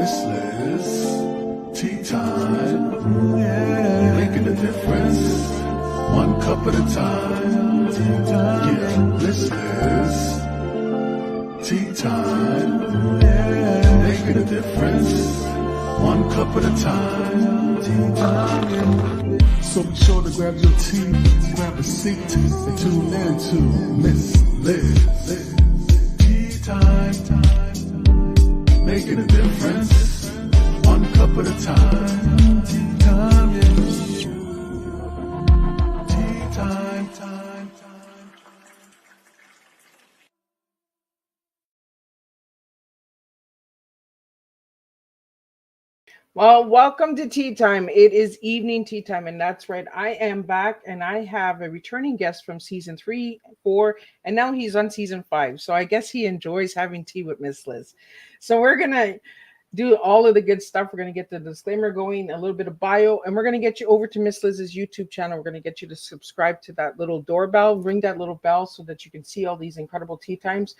Miss Liz, tea time, yeah, making a difference, one cup at a time, yeah, Miss Liz, tea time, yeah, making a difference, one cup at a time, tea time. So be sure to grab your tea, grab a seat, and tune in to Miss Liz, tea time. Making a difference, one cup at a time. Tea time, yeah. Tea time, time. Well, welcome to Tea Time. It is evening tea time, and that's right. I am back, and I have a returning guest from season 3, 4, and now he's on season 5. So I guess he enjoys having tea with Miss Liz. So we're gonna do all of the good stuff. We're going to get the disclaimer going, a little bit of bio, and we're going to get you over to Miss Liz's YouTube channel. We're going to get you to subscribe to that little doorbell, ring that little bell so that you can see all these incredible tea times.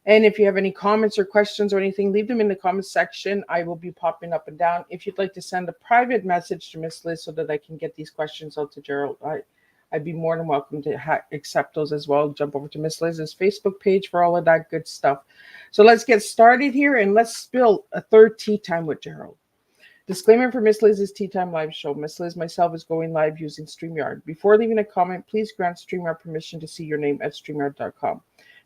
And if you have any comments or questions or anything, leave them in the comments section. I will be popping up and down. If you'd like to send a private message to Miss Liz so that I can get these questions out to Gerald, I'd be more than welcome to accept those as well. Jump over to Miss Liz's Facebook page for all of that good stuff. So let's get started here, and let's spill a third tea time with Gerald. Disclaimer for Miss Liz's Tea Time live show. Miss Liz myself is going live using StreamYard. Before leaving a comment, please grant StreamYard permission to see your name at StreamYard.com.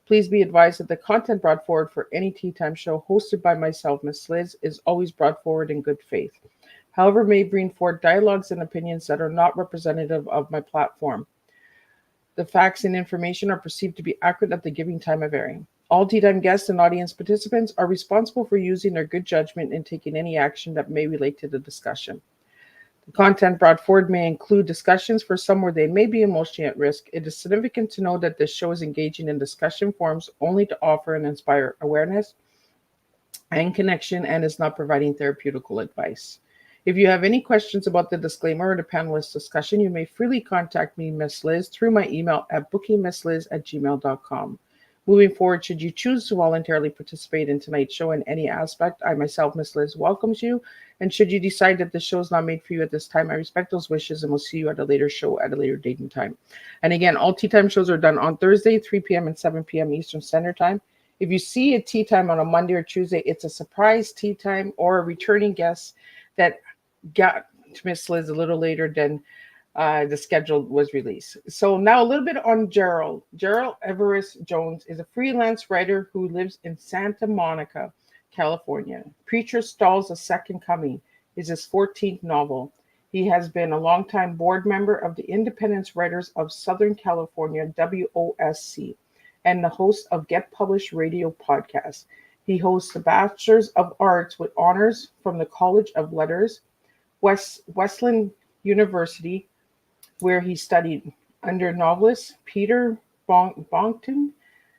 Please be advised that the content brought forward for any Tea Time show hosted by myself, Miss Liz, is always brought forward in good faith. However, may bring forward dialogues and opinions that are not representative of my platform. The facts and information are perceived to be accurate at the giving time of airing. All Tea Time guests and audience participants are responsible for using their good judgment and taking any action that may relate to the discussion. The content brought forward may include discussions for some where they may be emotionally at risk. It is significant to know that this show is engaging in discussion forums only to offer and inspire awareness and connection and is not providing therapeutical advice. If you have any questions about the disclaimer or the panelist discussion, you may freely contact me, Miss Liz, through my email at bookingmissliz@gmail.com. Moving forward, should you choose to voluntarily participate in tonight's show in any aspect, I myself, Miss Liz, welcomes you. And should you decide that the show is not made for you at this time, I respect those wishes and will see you at a later show at a later date and time. And again, all Tea Time shows are done on Thursday, 3 p.m. and 7 p.m. Eastern Standard Time. If you see a Tea Time on a Monday or Tuesday, it's a surprise Tea Time or a returning guest that got to Miss Liz a little later than the schedule was released. So now a little bit on Gerald. Gerald Everett Jones is a freelance writer who lives in Santa Monica, California. Preacher Stalls a Second Coming is his 14th novel. He has been a longtime board member of the Independent Writers of Southern California, IWOSC, and the host of GetPublished radio podcast. He hosts the Bachelor of Arts with honors from the College of Letters, Wesleyan University, where he studied under novelists Peter Boynton,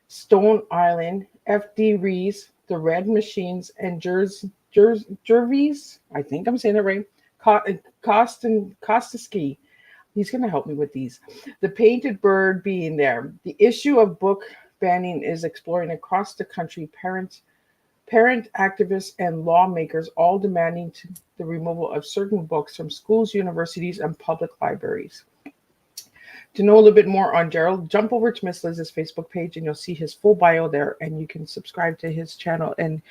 Stone Island, F.D. Reeve, The Red Machines, and Jerzy, I think I'm saying it right, Kosinski. He's going to help me with these. The Painted Bird being there. The issue of book banning is exploring across the country parent activists and lawmakers all demanding the removal of certain books from schools, universities, and public libraries. To know a little bit more on Gerald, jump over to Miss Liz's Facebook page and you'll see his full bio there, and you can subscribe to his channel and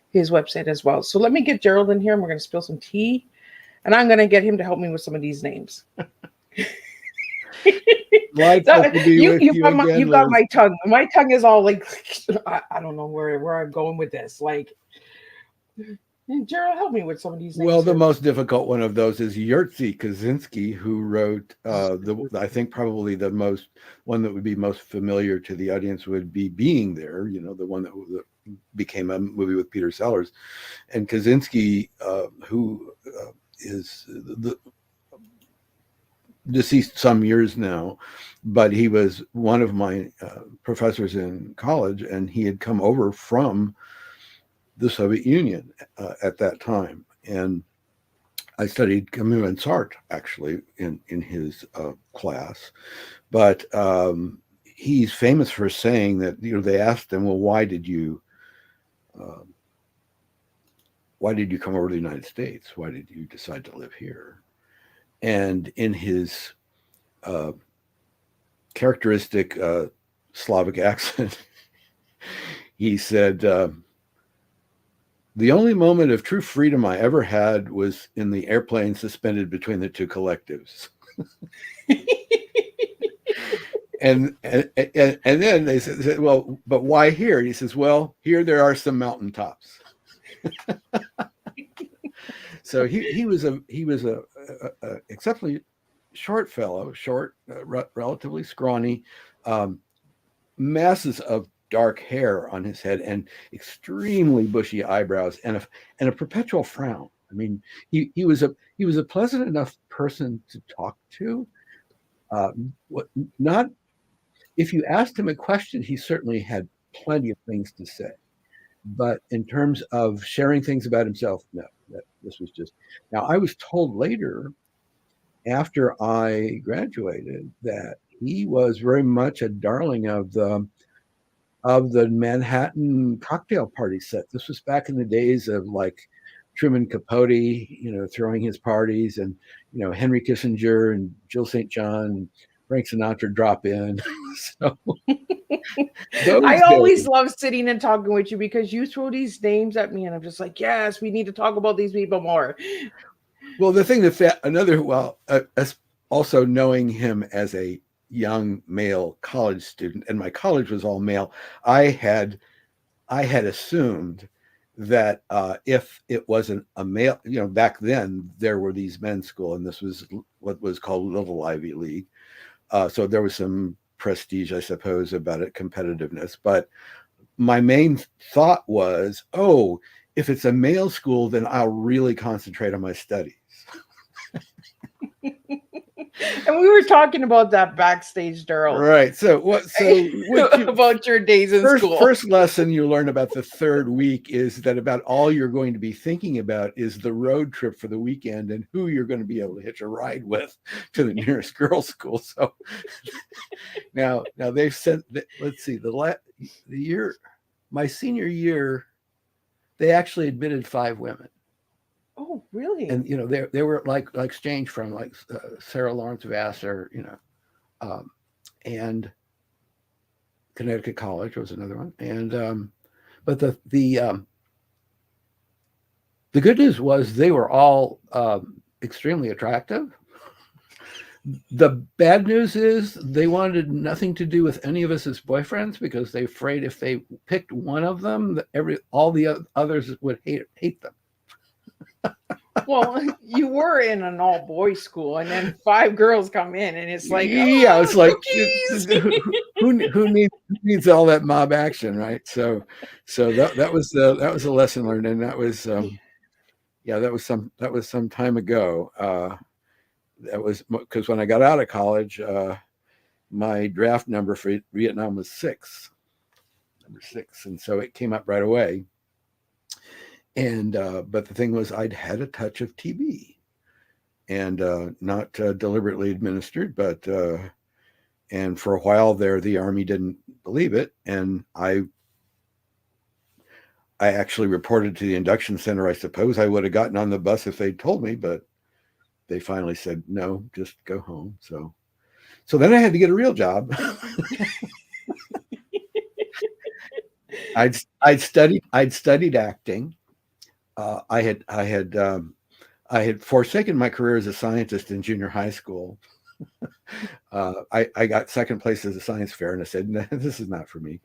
his website as well. So let me get Gerald in here and we're going to spill some tea, and I'm going to get him to help me with some of these names. You got my tongue. My tongue is all like, I don't know where I'm going with this. Like, Gerald, help me with some of these names. Well, the most difficult one of those is Jerzy Kosinski, who wrote I think probably the most one that would be most familiar to the audience would be Being There, the one that became a movie with Peter Sellers. And Kosinski, who is deceased some years now, but he was one of my professors in college, and he had come over from the Soviet Union at that time. And I studied Camus and Sartre, actually, in his class. But he's famous for saying that, they asked him, well, why did you why did you come over to the United States? Why did you decide to live here? And in his characteristic Slavic accent, he said, the only moment of true freedom I ever had was in the airplane suspended between the two collectives. and then they said, well, but why here? He says, well, here there are some mountaintops. So he was a exceptionally short fellow, relatively scrawny, masses of dark hair on his head and extremely bushy eyebrows and a perpetual frown. I mean, he was a pleasant enough person to talk to. Not if you asked him a question, he certainly had plenty of things to say. But in terms of sharing things about himself, no. This was just. Now, I was told later, after I graduated, that he was very much a darling of the Manhattan cocktail party set. This was back in the days of like Truman Capote, throwing his parties, and Henry Kissinger and Jill St. John and Frank Sinatra drop in. So I always love sitting and talking with you because you throw these names at me and I'm just like, yes, we need to talk about these people more. Well, the thing also knowing him as a young male college student, and my college was all male, I had assumed that if it wasn't a male, back then there were these men's school, and this was what was called Little Ivy League. So there was some prestige, I suppose, about it, competitiveness. But my main thought was, oh, if it's a male school, then I'll really concentrate on my studies. And we were talking about that backstage, Gerald. Right. So about your days in school. First lesson you learn about the third week is that about all you're going to be thinking about is the road trip for the weekend and who you're going to be able to hitch a ride with to the nearest girls' school. So now they've sent. Let's see, the year, my senior year, they actually admitted 5 women. Oh, really? And they were like exchange from like Sarah Lawrence Vassar, and Connecticut College was another one. And but the good news was they were all extremely attractive. The bad news is they wanted nothing to do with any of us as boyfriends because they're afraid if they picked one of them, all the others would hate them. Well, you were in an all-boys school, and then 5 girls come in, and it's like, it's like who needs all that mob action, right? So that was a lesson learned, and that was that was some time ago. That was because when I got out of college, my draft number for Vietnam was number 6, and so it came up right away. And but the thing was, I'd had a touch of TB, and not deliberately administered, but and for a while there, the Army didn't believe it, and I actually reported to the induction center. I suppose I would have gotten on the bus if they'd told me, but they finally said no, just go home. So then I had to get a real job. I'd studied acting. I had forsaken my career as a scientist in junior high school. I got second place as a science fair, and I said, no, this is not for me.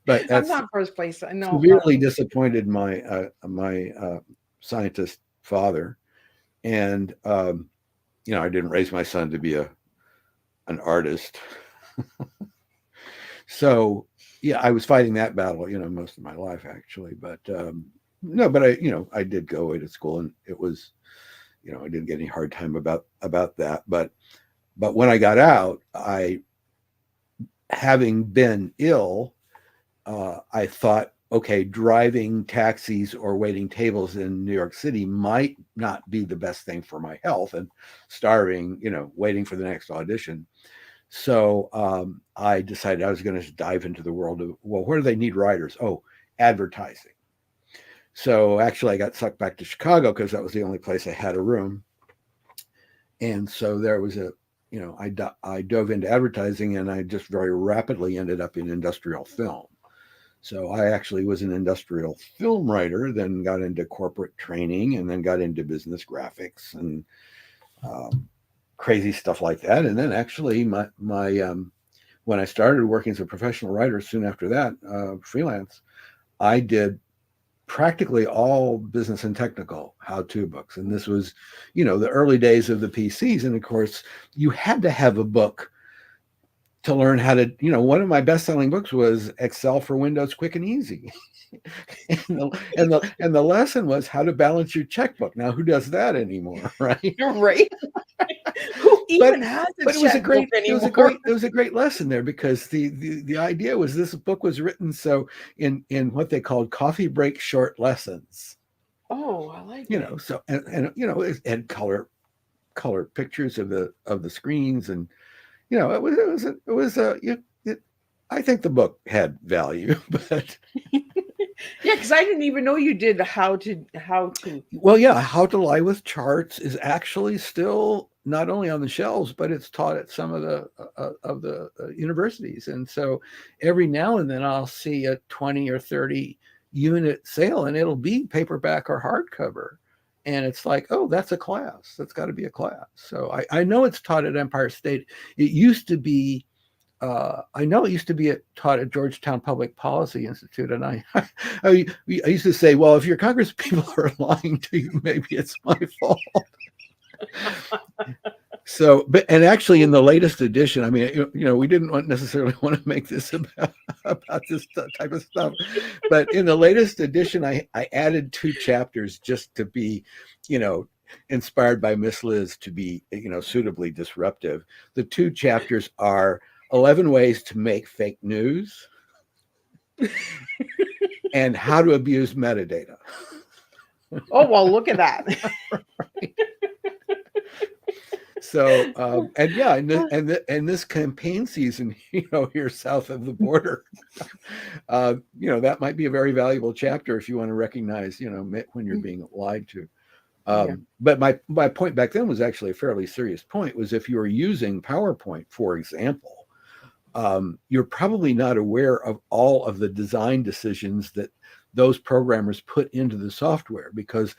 But that's I'm not first place. I know. Severely disappointed my scientist father, and I didn't raise my son to be an artist. So yeah, I was fighting that battle, most of my life actually, but no, but I did go away to school, and it was, I didn't get any hard time about that. But when I got out, having been ill, I thought, okay, driving taxis or waiting tables in New York City might not be the best thing for my health, and starving, waiting for the next audition. So I decided I was going to dive into the world of, well, where do they need writers? Oh, advertising. So actually, I got sucked back to Chicago because that was the only place I had a room. And so there was I dove into advertising, and I just very rapidly ended up in industrial film. So I actually was an industrial film writer, then got into corporate training, and then got into business graphics and crazy stuff like that. And then actually when I started working as a professional writer soon after that, freelance, I did practically all business and technical how-to books. And this was, the early days of the PCs. And of course, you had to have a book to learn how to, one of my best-selling books was Excel for Windows Quick and Easy. and the lesson was how to balance your checkbook. Now, who does that anymore, right? You're right. Who even has a but it was a great lesson there, because the idea was this book was written so in what they called coffee break short lessons. Oh, I like it. So and color pictures of the screens, and I think the book had value, but yeah, because I didn't even know you did how to. Well, yeah, How to Lie with Charts is actually still not only on the shelves, but it's taught at some of the universities. And so every now and then I'll see a 20 or 30 unit sale, and it'll be paperback or hardcover. And it's like, oh, that's a class. That's got to be a class. So I know it's taught at Empire State. It used to be, I know it used to be taught at Georgetown Public Policy Institute. And I used to say, well, if your Congress people are lying to you, maybe it's my fault. So, and actually in the latest edition, I mean, we didn't necessarily want to make this about this type of stuff, but in the latest edition, I added 2 chapters just to be, inspired by Miss Liz to be, suitably disruptive. The 2 chapters are 11 ways to make fake news and how to abuse metadata. Oh, well, look at that. Right. So, and yeah, and this campaign season, here south of the border, that might be a very valuable chapter if you want to recognize, when you're being lied to. But my point back then was actually a fairly serious point, was if you were using PowerPoint, for example, you're probably not aware of all of the design decisions that those programmers put into the software, because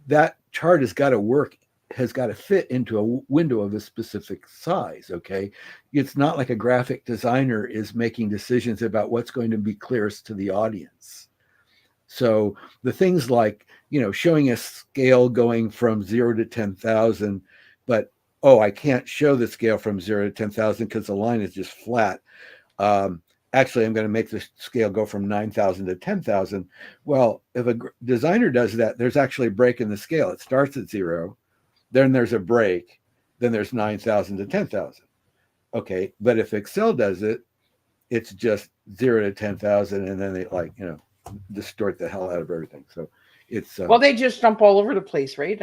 that chart has got to fit into a window of a specific size. Okay. It's not like a graphic designer is making decisions about what's going to be clearest to the audience. So the things like, showing a scale going from 0 to 10,000, but, I can't show the scale from 0 to 10,000 because the line is just flat. Actually, I'm going to make the scale go from 9,000 to 10,000. Well, if a designer does that, there's actually a break in the scale. It starts at 0. Then there's a break, then there's 9,000 to 10,000. Okay, but if Excel does it, it's just 0 to 10,000, and then they distort the hell out of everything. So it's well, they just jump all over the place, right?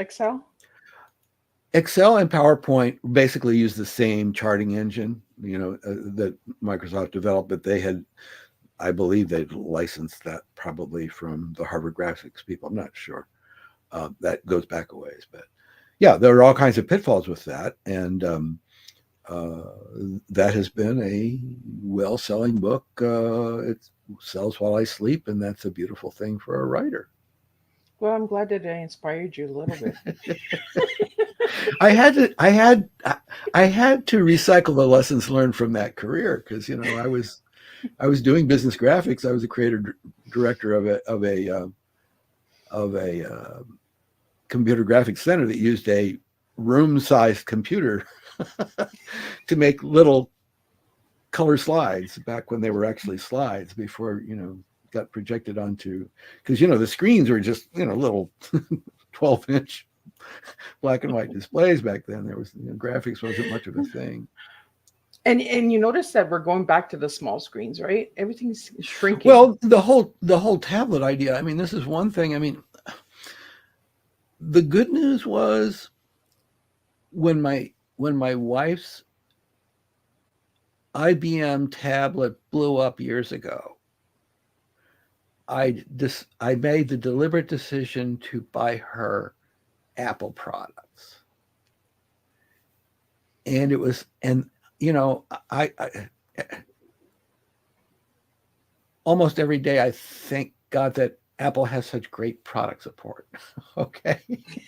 Excel and PowerPoint basically use the same charting engine, that Microsoft developed, but I believe they've licensed that probably from the Harvard graphics people. I'm not sure. That goes back a ways, but. Yeah, there are all kinds of pitfalls with that, and that has been a well-selling book. It sells while I sleep, and that's a beautiful thing for a writer. Well, I'm glad that I inspired you a little bit. I had to recycle the lessons learned from that career, because I was doing business graphics. I was a creative director of a computer graphics center that used a room-sized computer to make little color slides back when they were actually slides, before got projected onto, because the screens were just little 12-inch black and white displays back then. There was graphics wasn't much of a thing. And you notice that we're going back to the small screens, right? Everything's shrinking. Well, the whole tablet idea. I mean, this is one thing. I mean, the good news was when my wife's IBM tablet blew up years ago, I made the deliberate decision to buy her Apple products. And it was, and you know, I almost every day I thank God that Apple has such great product support. Okay.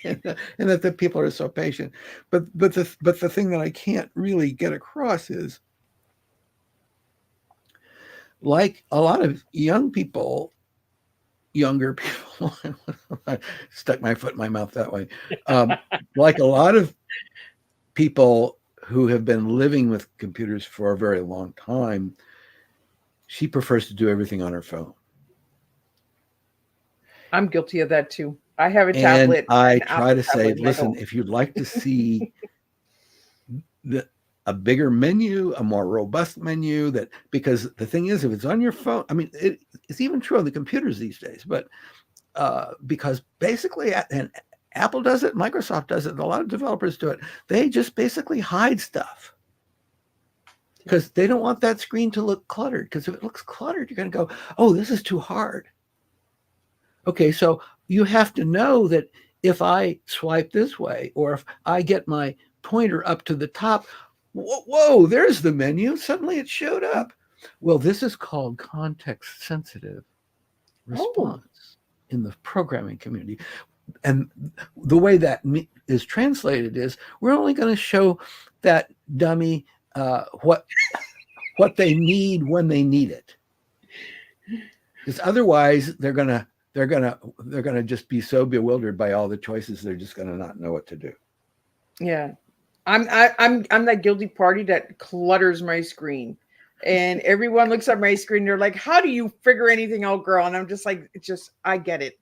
and that the people are so patient. But the thing that I can't really get across is, like a lot of younger people, I stuck my foot in my mouth that way. Like a lot of people who have been living with computers for a very long time, she prefers to do everything on her phone. I'm guilty of that too. I have a And tablet. I an try Apple to say, tablet, and I listen, don't. if you'd like to see a bigger menu, a more robust menu, that, because the thing is, if it's on your phone, I mean, it's even true on the computers these days, but because basically, and Apple does it, Microsoft does it, and a lot of developers do it, they just basically hide stuff because they don't want that screen to look cluttered. Because if it looks cluttered, you're going to go, oh, this is too hard. Okay, so you have to know that if I swipe this way, or if I get my pointer up to the top, whoa, there's the menu. Suddenly it showed up. Well, this is called context sensitive response in the programming community. And the way that is translated is, we're only going to show that dummy what they need when they need it. Because otherwise they're gonna just be so bewildered by all the choices, they're just gonna not know what to do. Yeah. I'm that guilty party that clutters my screen. And everyone looks at my screen, they're like, how do you figure anything out, girl? And I'm just like, I get it.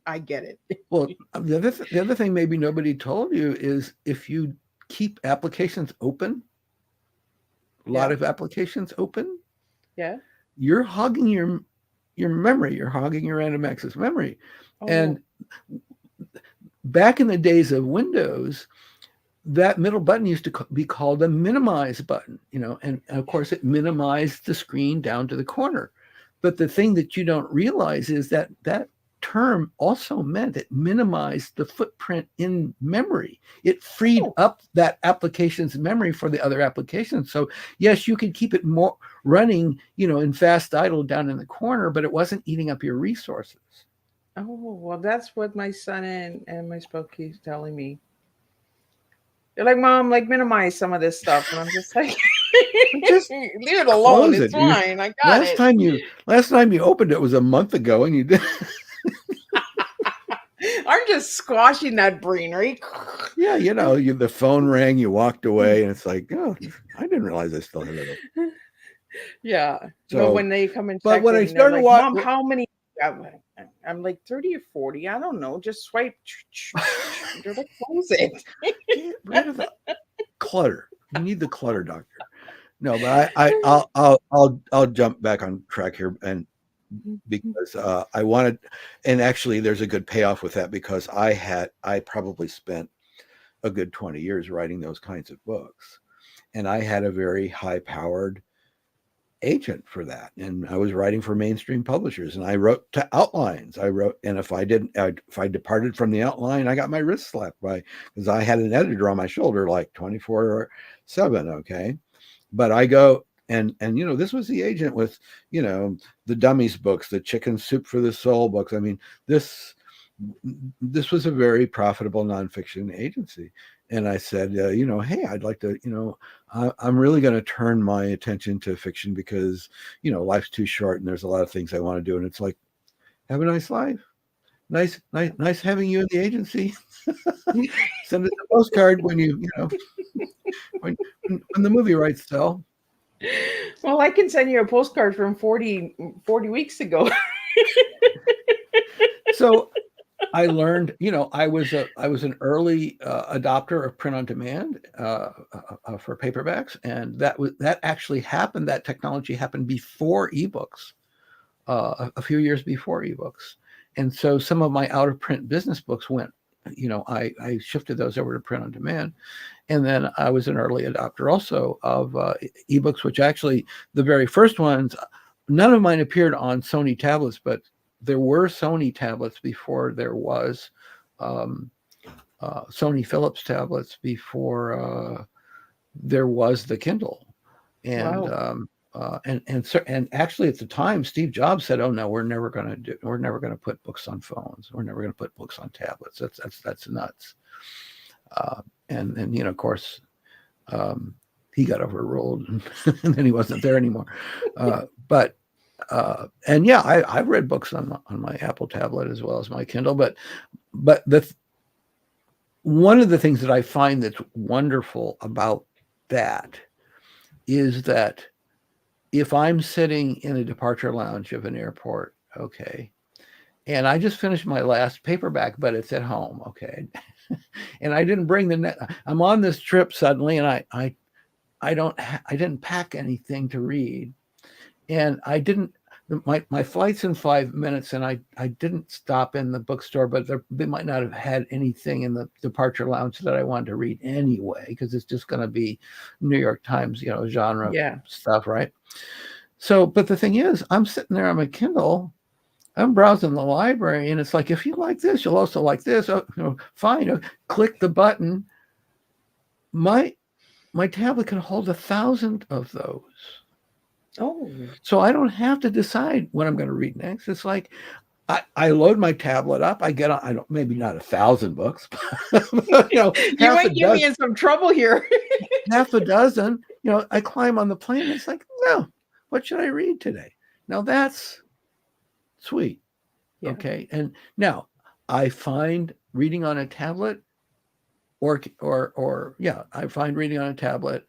Well, the other thing maybe nobody told you is, if you keep applications open, a lot of applications open, you're hogging your memory, you're hogging your random access memory. And back in the days of Windows, that middle button used to be called a minimize button, you know, and of course it minimized the screen down to the corner. But the thing that you don't realize is that that term also meant it minimized the footprint in memory. It freed up that application's memory for the other applications. So yes, you could keep it more running, you know, in fast idle down in the corner, but it wasn't eating up your resources. Oh, well, that's what my son and my spouse keeps telling me. They're like, Mom, like, minimize some of this stuff. And I'm just like, just leave it alone. It's it. fine. I got it. Last time you opened it was a month ago, and you did. I'm just squashing that brain, right? Yeah, you know, the phone rang, you walked away, and it's like, oh, I didn't realize I still had it. Yeah. So but when they come and but check when in, I they're started like, watching, Mom, how many? I'm like 30 or 40. I don't know. Just swipe. They're like, close it. Get rid of the clutter. You need the clutter doctor. No, but I'll jump back on track here, and because I wanted, and actually there's a good payoff with that, because I probably spent a good 20 years writing those kinds of books, and I had a very high-powered agent for that, and I was writing for mainstream publishers, and I wrote to outlines. And if I departed from the outline, I got my wrist slapped because I had an editor on my shoulder like 24/7. Okay, but I go and you know, this was the agent with, you know, the Dummies books, the Chicken Soup for the Soul books. I mean, this was a very profitable nonfiction agency. And I said, you know, hey, I'd like to, you know, I'm really going to turn my attention to fiction because, you know, life's too short and there's a lot of things I want to do. And it's like, have a nice life. Nice having you in the agency. Send us a postcard when you know, when the movie rights sell. Well, I can send you a postcard from 40 weeks ago. So I learned, you know, I was an early adopter of print on demand for paperbacks, and that actually happened. That technology happened before ebooks, a few years before ebooks, and so some of my out of print business books went, you know, I shifted those over to print on demand, and then I was an early adopter also of ebooks, which actually the very first ones, none of mine appeared on Sony tablets, but there were Sony tablets before there was Sony Philips tablets, before there was the Kindle. And Wow. And actually at the time, Steve Jobs said, "Oh no, we're never going to put books on phones. We're never going to put books on tablets. That's nuts." And you know, of course, he got overruled, and then he wasn't there anymore. But and yeah, I've read books on my Apple tablet as well as my Kindle. But one of the things that I find that's wonderful about that is that if I'm sitting in a departure lounge of an airport, okay, and I just finished my last paperback, but it's at home, okay, and I didn't bring I'm on this trip suddenly, and I didn't pack anything to read, and my flight's in 5 minutes, and I didn't stop in the bookstore, but they might not have had anything in the departure lounge that I wanted to read anyway, because it's just going to be New York Times, you know, genre stuff, right? So, but the thing is, I'm sitting there on my Kindle, I'm browsing the library, and it's like, if you like this, you'll also like this. Oh, you know, fine, click the button. My tablet can hold 1,000 of those. Oh, so I don't have to decide what I'm going to read next. It's like I load my tablet up. I get on. Maybe not 1,000 books, but, you know, you might get me in some trouble here. half a dozen. You know, I climb on the plane. It's like, no, what should I read today? Now that's sweet. Yeah. Okay, and now I find reading on a tablet, I find reading on a tablet.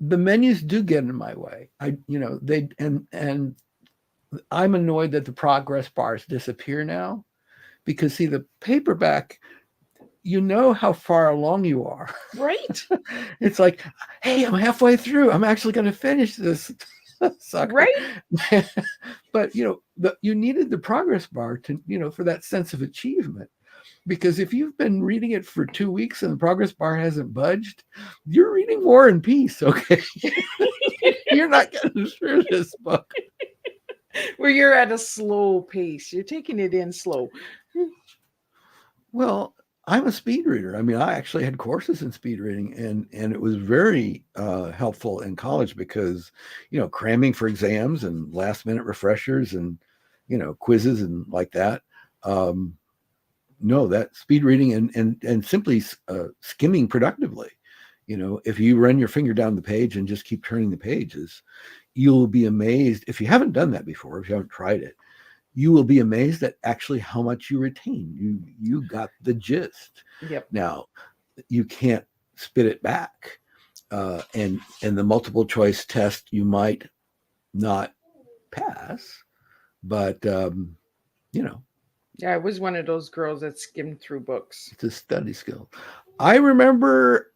The menus do get in my way. And I'm annoyed that the progress bars disappear now, because see, the paperback, you know how far along you are. Right. It's like, hey, I'm halfway through. I'm actually going to finish this. Sucker. Right. But you needed the progress bar to, for that sense of achievement. Because if you've been reading it for 2 weeks and the progress bar hasn't budged, you're reading War and Peace, okay? You're not getting through this book. Where you're at a slow pace. You're taking it in slow. Well, I'm a speed reader. I mean, I actually had courses in speed reading, and it was very helpful in college because, cramming for exams and last minute refreshers and, quizzes and like that. No, that speed reading and simply skimming productively. If you run your finger down the page and just keep turning the pages, you'll be amazed. If you haven't done that before, if you haven't tried it, you will be amazed at actually how much you retain. You got the gist. Yep. Now, you can't spit it back. And the multiple choice test, you might not pass, but, Yeah, I was one of those girls that skimmed through books. It's a study skill. I remember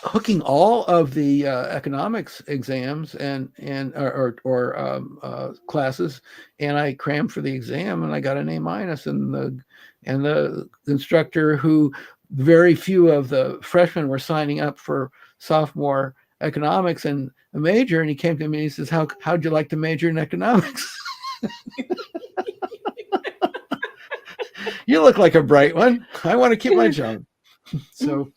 hooking all of the economics exams and classes, and I crammed for the exam and I got an A-, and the instructor, who very few of the freshmen were signing up for sophomore economics and a major, and he came to me and he says, how'd you like to major in economics? You look like a bright one. I want to keep my job. So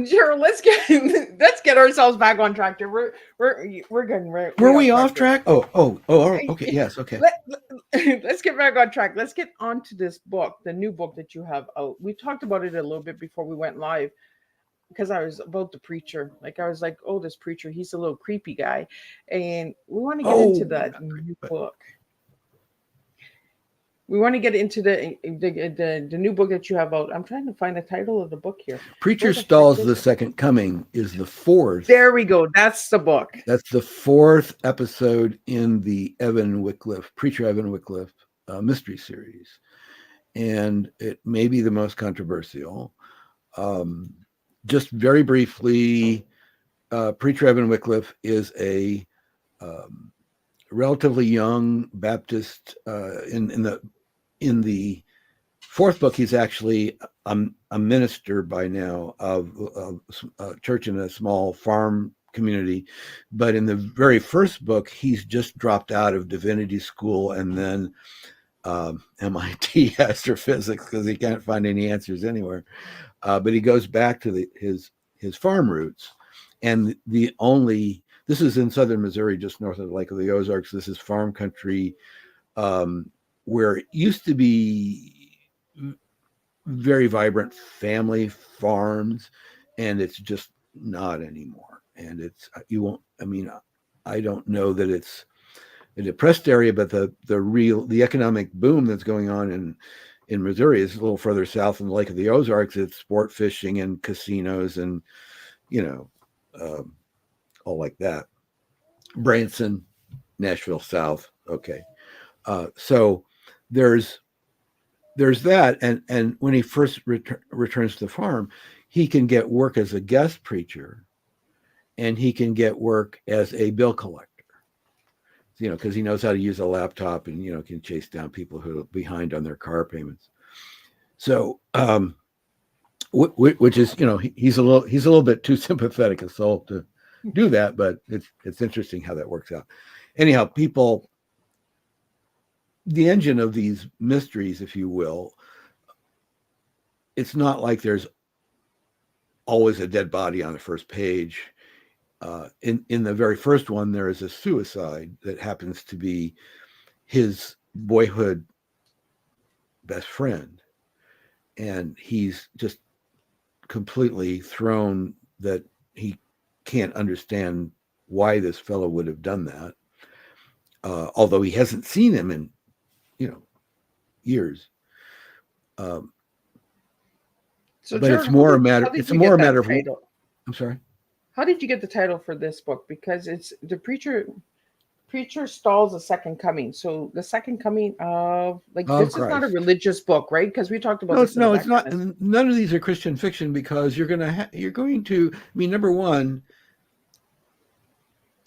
Gerald, let's get ourselves back on track here. We're getting right. Were we off track? Oh, okay. Yes, okay. Let's get back on track. Let's get on to this book, the new book that you have out. We talked about it a little bit before we went live, because I was about the preacher. Like, I was like, oh, this preacher, he's a little creepy guy. And we want to get into that new book. We want to get into the new book that you have out. I'm trying to find the title of the book here. Preacher Stalls the Second Coming is the fourth. There we go. That's the book. That's the fourth episode in the Preacher Evan Wycliffe mystery series. And it may be the most controversial. Just very briefly, Preacher Evan Wycliffe is a relatively young Baptist. In the fourth book, he's actually a minister by now of a church in a small farm community. But in the very first book, he's just dropped out of divinity school and then MIT astrophysics because he can't find any answers anywhere. But he goes back to his farm roots. And this is in southern Missouri, just north of the Lake of the Ozarks. This is farm country where it used to be very vibrant family farms, and it's just not anymore. And I don't know that it's a depressed area, but the economic boom that's going on in Missouri is a little further south in the Lake of the Ozarks. It's sport fishing and casinos and, all like that. Branson, Nashville South. Okay. So there's that. And when he first returns to the farm, he can get work as a guest preacher and he can get work as a bill collector, because he knows how to use a laptop and, can chase down people who are behind on their car payments. So, which is, he's a little bit too sympathetic a soul to do that, but it's interesting how that works out. Anyhow, the engine of these mysteries, if you will, it's not like there's always a dead body on the first page. In the very first one, there is a suicide that happens to be his boyhood best friend. And he's just completely thrown that he can't understand why this fellow would have done that. Although he hasn't seen him in, years. So but Gerald, it's more a matter. how did It's you more a get that matter of. title? I'm sorry. How did you get the title for this book? Because it's the preacher stalls the second coming. So the second coming of this Christ. is not a religious book, right? Because we talked about this. No, it's not. None of these are Christian fiction because you're going to. I mean, number one,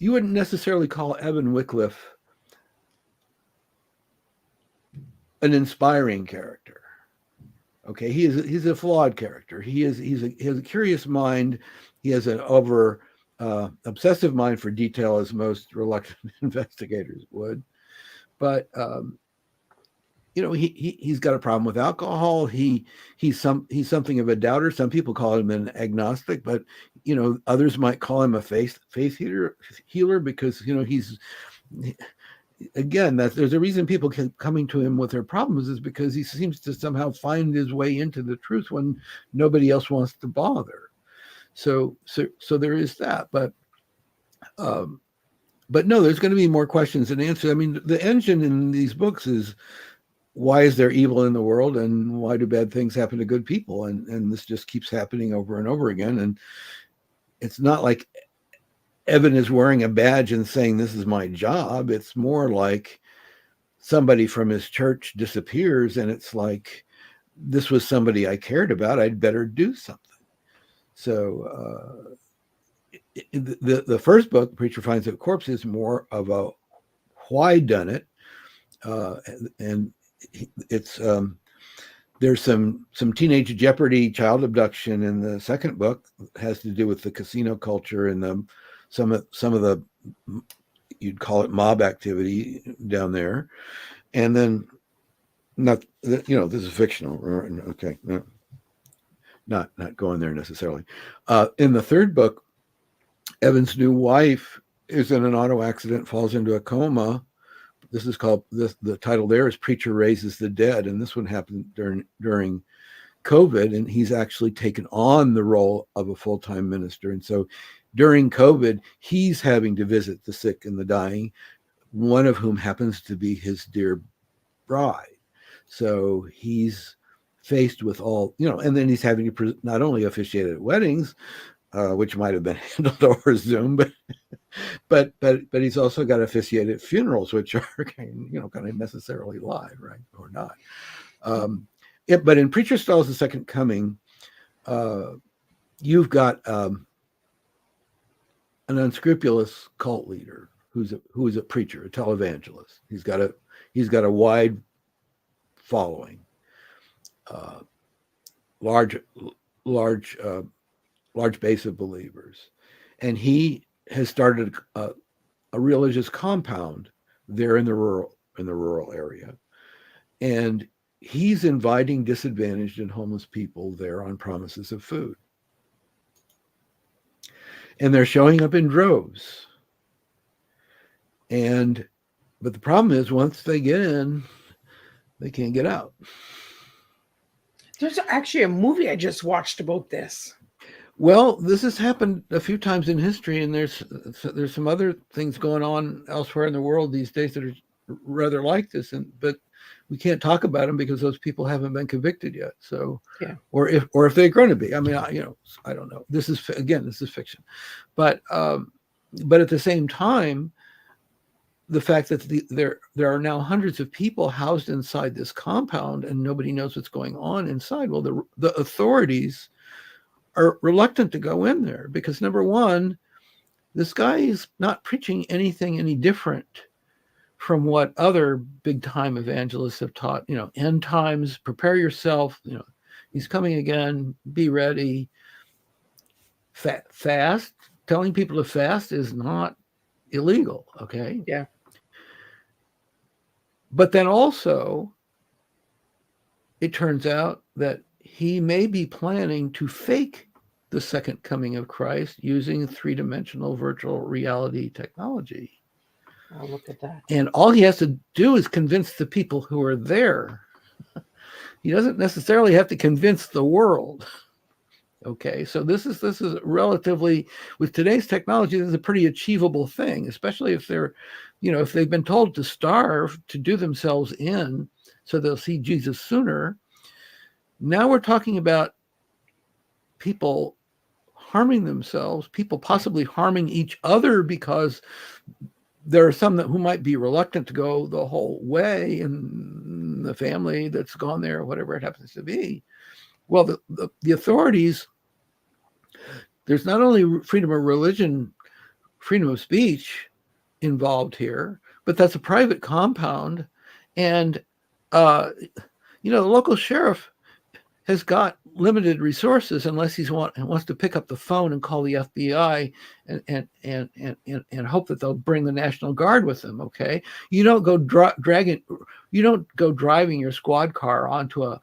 you wouldn't necessarily call Evan Wycliffe an inspiring character. Okay, he's a flawed character. He has a curious mind. He has an obsessive mind for detail, as most reluctant investigators would. But he's got a problem with alcohol. He's something of a doubter. Some people call him an agnostic, but others might call him a faith healer because he's. Again, there's a reason people keep coming to him with their problems is because he seems to somehow find his way into the truth when nobody else wants to bother. So there is that, but no, there's going to be more questions than answers. I mean, the engine in these books is why is there evil in the world and why do bad things happen to good people? And this just keeps happening over and over again. And it's not like Evan is wearing a badge and saying, this is my job. It's more like somebody from his church disappears and it's like, this was somebody I cared about. I'd better do something. So the first book, Preacher Finds a Corpse, is more of a why done it. And it's there's some teenage jeopardy, child abduction in the second book. It has to do with the casino culture and some of the, you'd call it mob activity down there. And then this is fictional. Okay. No, not going there necessarily. In the third book, Evan's new wife is in an auto accident, falls into a coma. This is called, the title there is Preacher Raises the Dead. And this one happened during COVID, and he's actually taken on the role of a full-time minister. And so during COVID, he's having to visit the sick and the dying, one of whom happens to be his dear bride. So he's faced with all, and then he's having to not only officiate at weddings, which might have been handled over Zoom, but he's also got to officiate at funerals, which are kind of necessarily live, right, or not. But in Preacher Stalls the Second Coming, you've got an unscrupulous cult leader who is a preacher, a televangelist. He's got a wide following, large base of believers, and he has started a religious compound there in the rural area, and he's inviting disadvantaged and homeless people there on promises of food, and they're showing up in droves. But the problem is, once they get in, they can't get out. There's actually a movie I just watched about this. Well, this has happened a few times in history, and there's some other things going on elsewhere in the world these days that are rather like this, but we can't talk about them because those people haven't been convicted yet. So, yeah, or if they're going to be, I mean, I don't know. This is fiction, but at the same time, the fact that there are now hundreds of people housed inside this compound and nobody knows what's going on inside. Well, the authorities are reluctant to go in there because, number one, this guy is not preaching anything any different from what other big time evangelists have taught. End times, prepare yourself. He's coming again. Be ready. Fast. Telling people to fast is not illegal. Okay. Yeah. But then also, it turns out that he may be planning to fake the second coming of Christ using three-dimensional virtual reality technology. Oh, look at that. And all he has to do is convince the people who are there. He doesn't necessarily have to convince the world. Okay, so this is relatively, with today's technology, this is a pretty achievable thing, especially if they're, if they've been told to starve to do themselves in so they'll see Jesus sooner. Now we're talking about people harming themselves, people possibly harming each other because there are some who might be reluctant to go the whole way in the family that's gone there, whatever it happens to be. Well, the authorities, there's not only freedom of religion, freedom of speech involved here, but that's a private compound. And, the local sheriff has got limited resources unless he wants to pick up the phone and call the FBI and hope that they'll bring the National Guard with them. Okay, you don't go driving your squad car onto a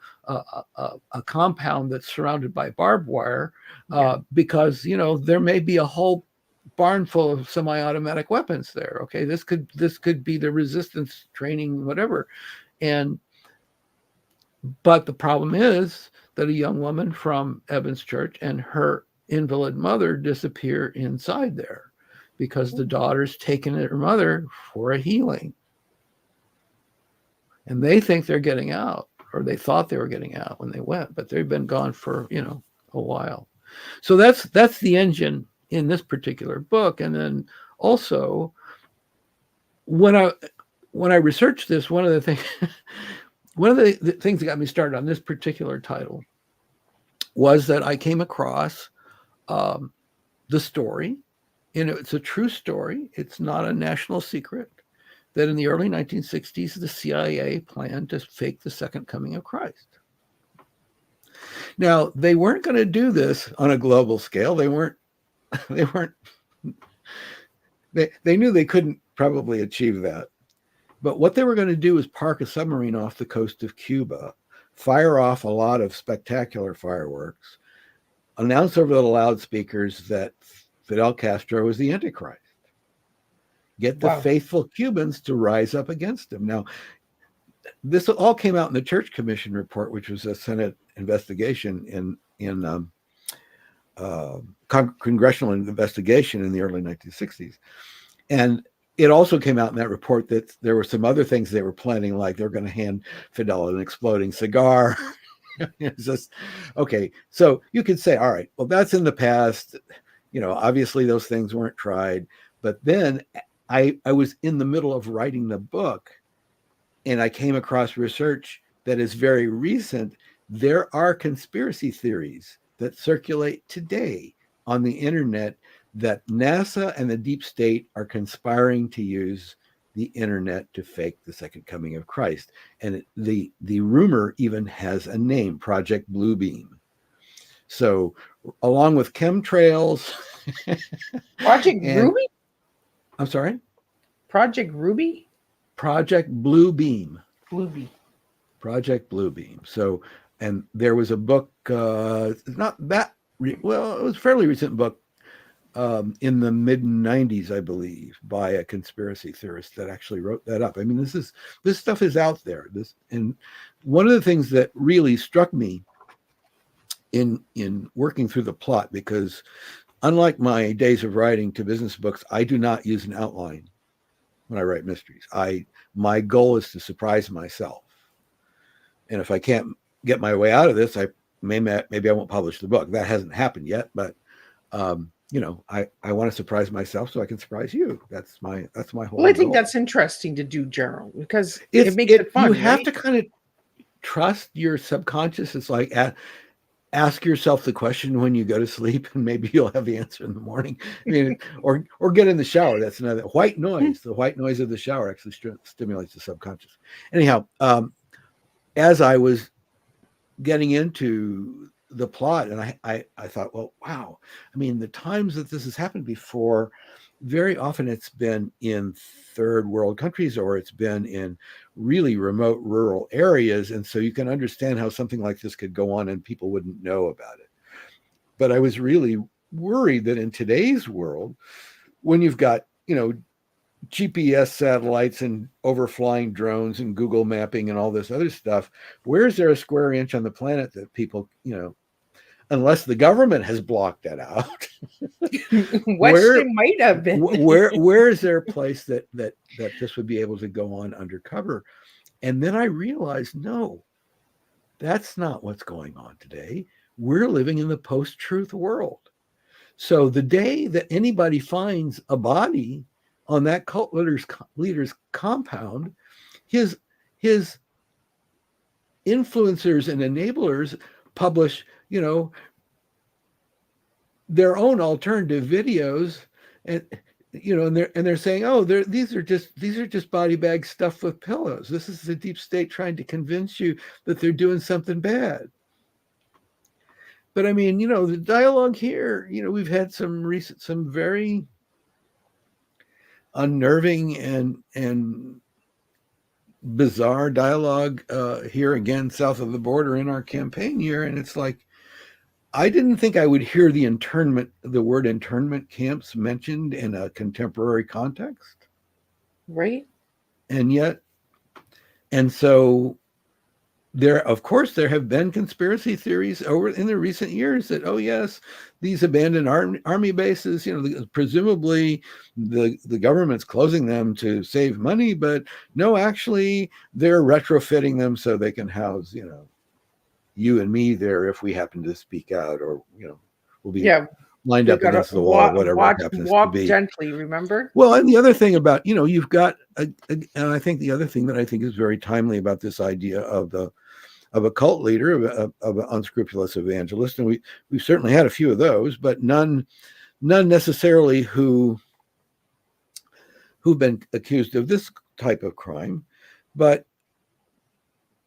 compound that's surrounded by barbed wire because there may be a whole barn full of semi-automatic weapons there. Okay, this could be the resistance training, whatever, but the problem is that a young woman from Evans Church and her invalid mother disappear inside there because the daughter's taken her mother for a healing. And they think they're getting out, or they thought they were getting out when they went, but they've been gone for, a while. So that's the engine in this particular book. And then also, when I researched this, one of the things that got me started on this particular title was that I came across the story, and it's a true story. It's not a national secret that in the early 1960s, the CIA planned to fake the second coming of Christ. Now, they weren't going to do this on a global scale. They knew they couldn't probably achieve that. But what they were going to do is park a submarine off the coast of Cuba, fire off a lot of spectacular fireworks, announce over the loudspeakers that Fidel Castro was the Antichrist, get the faithful Cubans to rise up against him. Now, this all came out in the Church Commission report, which was a Senate investigation in congressional investigation in the early 1960s. And it also came out in that report that there were some other things they were planning, like they're going to hand Fidel an exploding cigar. It's just, okay, so you could say, all right, well, that's in the past. Obviously those things weren't tried. But then I was in the middle of writing the book, and I came across research that is very recent. There are conspiracy theories that circulate today on the internet that NASA and the deep state are conspiring to use the internet to fake the second coming of Christ. And the rumor even has a name, Project Bluebeam. So along with chemtrails Project and Ruby? I'm sorry, Project Ruby? Project Blue Beam. Ruby. Project Blue Beam. So, and there was a book, not that, well, it was a fairly recent book in the mid 90s, I believe, by a conspiracy theorist that actually wrote that up. I mean, this stuff is out there. And one of the things that really struck me in working through the plot, because unlike my days of writing to business books, I do not use an outline when I write mysteries. My goal is to surprise myself. And if I can't get my way out of this, maybe I won't publish the book. That hasn't happened yet, but I want to surprise myself so I can surprise you. That's my whole Well, I think goal. that's interesting to do, Gerald, because it makes it fun. You have right? to kind of trust your subconscious. It's like ask yourself the question when you go to sleep, and maybe you'll have the answer in the morning. I mean, or get in the shower. That's another white noise. The white noise of the shower actually stimulates the subconscious. Anyhow, as I was getting into the plot, and I thought, well, wow. I mean, the times that this has happened before, very often it's been in third world countries, or it's been in really remote rural areas. And so you can understand how something like this could go on and people wouldn't know about it. But I was really worried that in today's world, when you've got, GPS satellites and overflying drones and Google mapping and all this other stuff, where is there a square inch on the planet that people, unless the government has blocked that out? Where might have been. where is there a place that this would be able to go on undercover? And then I realized, no, that's not what's going on today. We're living in the post-truth world. So the day that anybody finds a body on that cult leader's compound, his influencers and enablers publish, their own alternative videos, and they're saying, oh, these are just body bags stuffed with pillows. This is the deep state trying to convince you that they're doing something bad. But I mean, the dialogue here, we've had some very unnerving and bizarre dialogue here again south of the border in our campaign year, and it's like, I didn't think I would hear the word internment camps mentioned in a contemporary context. Right. And so of course there have been conspiracy theories over in the recent years that, oh yes, these abandoned army bases, presumably the government's closing them to save money, but no, actually they're retrofitting them so they can house, you and me there if we happen to speak out, or we'll be lined up against the wall, whatever it happens to be. Gently, remember. Well, and the other thing about you've got, and I think the other thing that I think is very timely about this idea of a cult leader, of an unscrupulous evangelist, and we've certainly had a few of those, but none necessarily who've been accused of this type of crime, but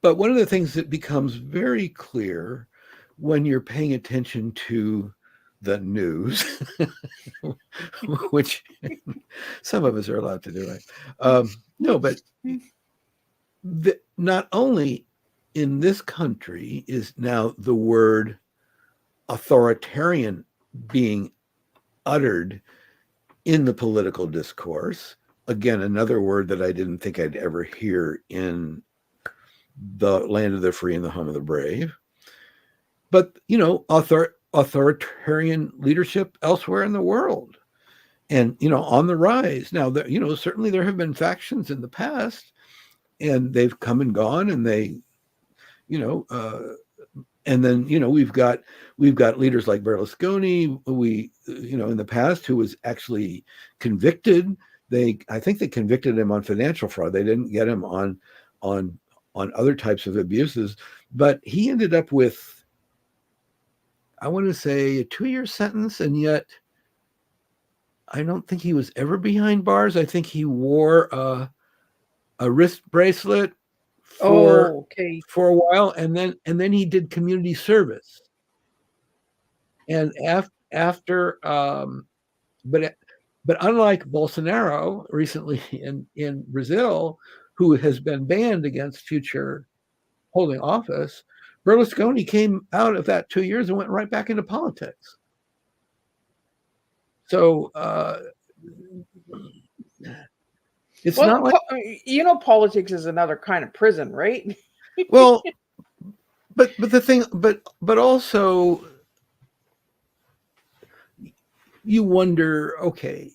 one of the things that becomes very clear when you're paying attention to the news, which some of us are allowed to do, right? No, but not only in this country is now the word authoritarian being uttered in the political discourse. Again, another word that I didn't think I'd ever hear in the land of the free and the home of the brave. But, authoritarian leadership elsewhere in the world, and, on the rise. Now, certainly there have been factions in the past, and they've come and gone, and they, and then, we've got leaders like Berlusconi, in the past, who was actually convicted. I think they convicted him on financial fraud. They didn't get him on other types of abuses, but he ended up with, I want to say, a 2-year sentence, and yet I don't think he was ever behind bars. I think he wore a wrist bracelet for a while, and then he did community service. And after, but unlike Bolsonaro recently in Brazil, who has been banned against future holding office, Berlusconi came out of that 2 years and went right back into politics. So it's not like, politics is another kind of prison, right? well, but the thing, but also you wonder, okay,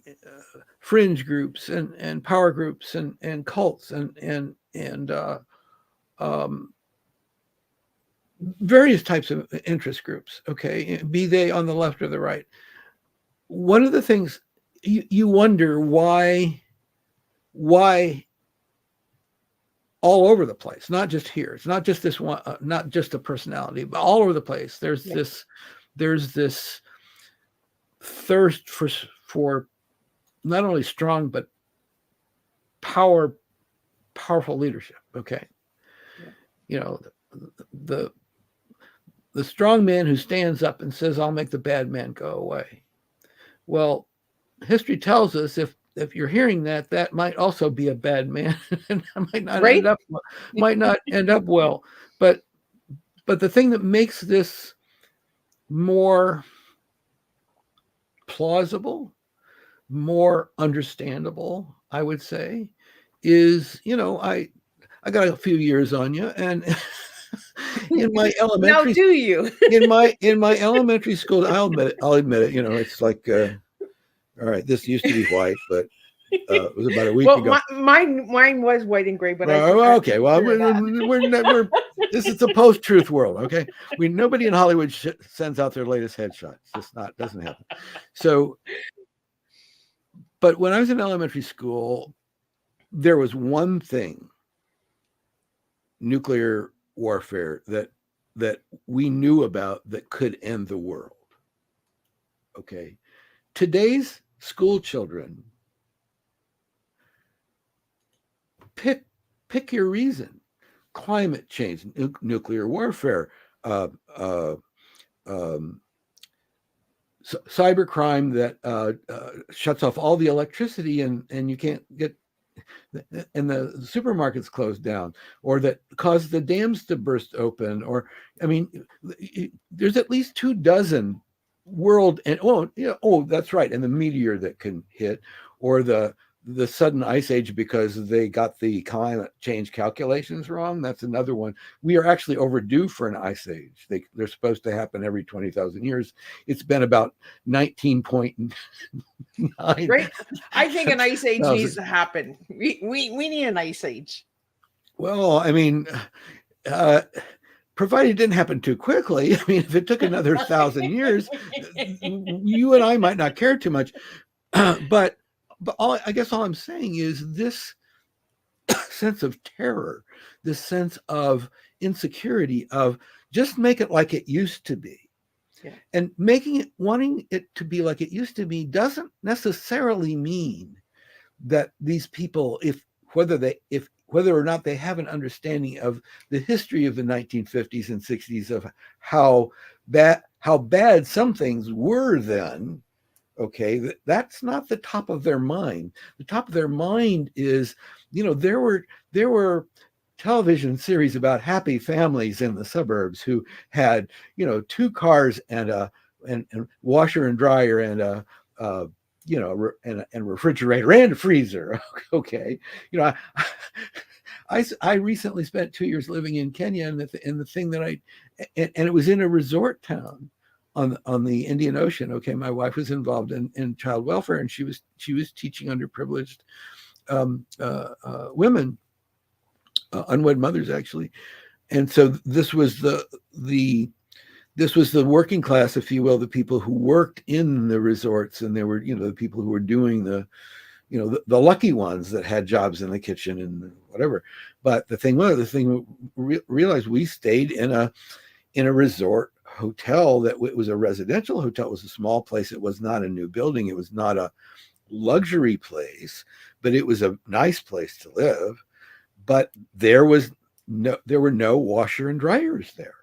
fringe groups and power groups and cults and various types of interest groups, okay, be they on the left or the right. One of the things you wonder why all over the place, not just here. It's not just this one, not just a personality, but all over the place. There's this thirst for not only strong but powerful leadership. Okay, the strong man who stands up and says, "I'll make the bad man go away." Well, history tells us if you're hearing that might also be a bad man, and might not end up well. But the thing that makes this more plausible, more understandable, I would say, is I got a few years on you, and in my elementary, now do you? in my elementary school, I'll admit it. It's like, all right, this used to be white, but it was about a week ago. Mine was white and gray, but okay. Well, we're this is a post-truth world. Okay, nobody in Hollywood sends out their latest headshots. Doesn't happen. So, but when I was in elementary school, there was one thing, nuclear warfare, that we knew about that could end the world. Okay, today's school children, pick your reason: climate change, nuclear warfare, cybercrime that shuts off all the electricity and you can't get, and the supermarkets closed down, or that caused the dams to burst open, or there's at least 24 world, and that's right, and the meteor that can hit, or the sudden ice age because they got the climate change calculations wrong. That's another one. We are actually overdue for an ice age. They're supposed to happen every 20,000 years. It's been about 19.9. Right. I think an ice age needs to happen. We need an ice age. Well, provided it didn't happen too quickly. If it took another 1,000 years, you and I might not care too much. But I guess all I'm saying is this sense of terror, this sense of insecurity, of just make it like it used to be. Yeah. And wanting it to be like it used to be doesn't necessarily mean that these people, whether or not they have an understanding of the history of the 1950s and 60s, of how bad some things were then, okay, that's not the top of their mind. The top of their mind is, there were television series about happy families in the suburbs who had, 2 cars and a washer and dryer and a refrigerator and a freezer. Okay, I recently spent 2 years living in Kenya, and the thing that and it was in a resort town on the Indian Ocean. Okay, my wife was involved in child welfare, and she was teaching underprivileged women, unwed mothers actually, and so this was the working class, if you will, the people who worked in the resorts, and there were the people who were doing the lucky ones that had jobs in the kitchen and whatever. But realized we stayed in a resort hotel it was a residential hotel. It was a small place. It was not a new building. It was not a luxury place, but it was a nice place to live. But there were no washer and dryers there.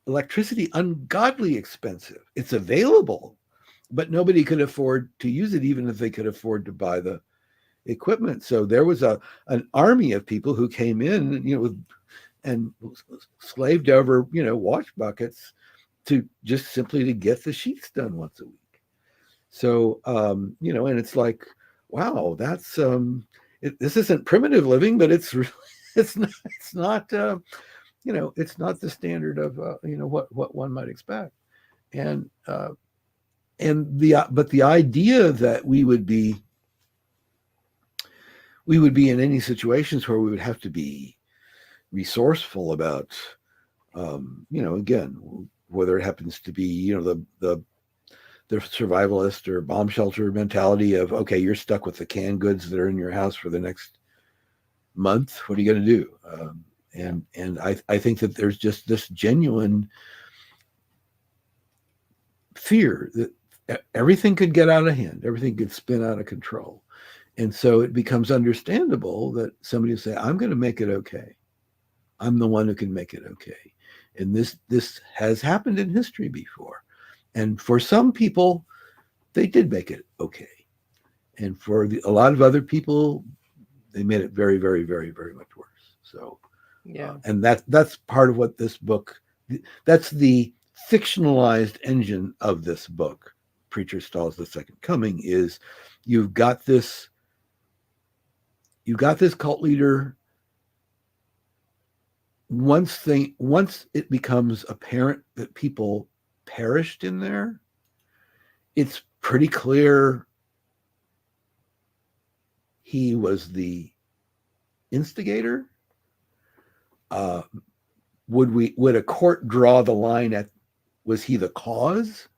electricity ungodly expensive. It's available, but nobody could afford to use it, even if they could afford to buy the equipment. So there was an army of people who came in, and slaved over, wash buckets to just simply to get the sheets done once a week. So, and it's like, wow, that's, this isn't primitive living, but it's really, it's not, it's not the standard of, what one might expect. And the idea that we would be in any situations where we would have to be resourceful about, again, whether it happens to be, the survivalist or bomb shelter mentality of, okay, you're stuck with the canned goods that are in your house for the next month. What are you going to do? And I think that there's just this genuine fear that everything could get out of hand, everything could spin out of control. And so it becomes understandable that somebody will say, I'm going to make it okay. I'm the one who can make it okay. And this has happened in history before. And for some people, they did make it okay. And for a lot of other people, they made it very, very, very, very much worse. So, yeah. And that's part of what this book, that's the fictionalized engine of this book, Preacher Stalls the Second Coming, is you've got this cult leader. Once it becomes apparent that people perished in there, it's pretty clear he was the instigator. Would a court draw the line at, was he the cause?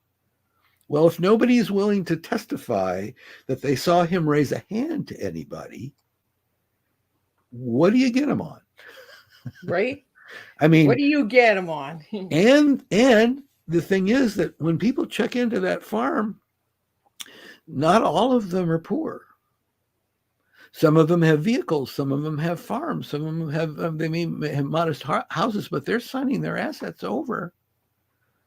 Well, if nobody is willing to testify that they saw him raise a hand to anybody, what do you get him on? Right? I mean, what do you get him on? and the thing is that when people check into that farm, not all of them are poor. Some of them have vehicles, some of them have farms, some of them have, they may have modest houses, but they're signing their assets over.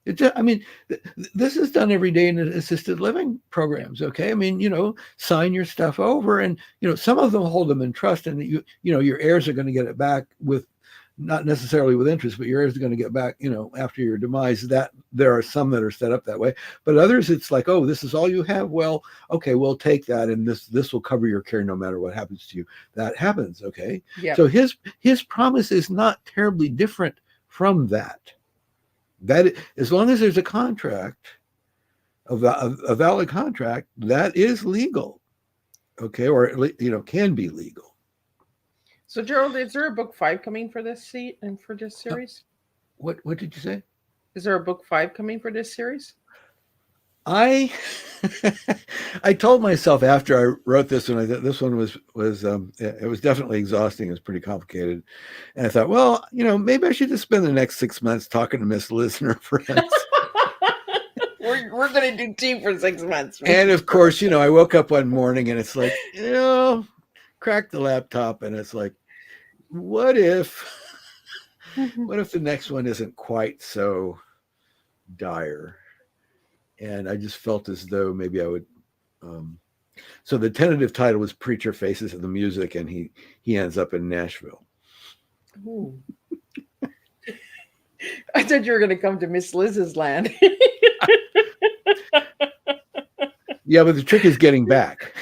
This is done every day in assisted living programs. Okay. I mean, sign your stuff over, and, some of them hold them in trust, and your heirs are going to get it back with, not necessarily with interest, but your heirs are going to get back, after your demise. That there are some that are set up that way, but others, it's like, oh, this is all you have. Well, okay, we'll take that, and this will cover your care no matter what happens to you. That happens. Okay. Yeah. So his promise is not terribly different from that. That as long as there's a contract, a valid contract, that is legal. Okay. Or, can be legal. So, Gerald, is there a book 5 coming for this seat and for this series? What did you say? Is there a book 5 coming for this series? I told myself after I wrote this one, I thought this one was it was definitely exhausting. It was pretty complicated, and I thought, well, maybe I should just spend the next 6 months talking to Miss Liz and her friends. We're gonna do tea for 6 months. And of course, I woke up one morning and it's like, crack the laptop, and it's like, what if the next one isn't quite so dire? And I just felt as though maybe I would. So the tentative title was Preacher Faces the Music, and he ends up in Nashville. Ooh. I thought you were going to come to Miss Liz's land. Yeah, but the trick is getting back.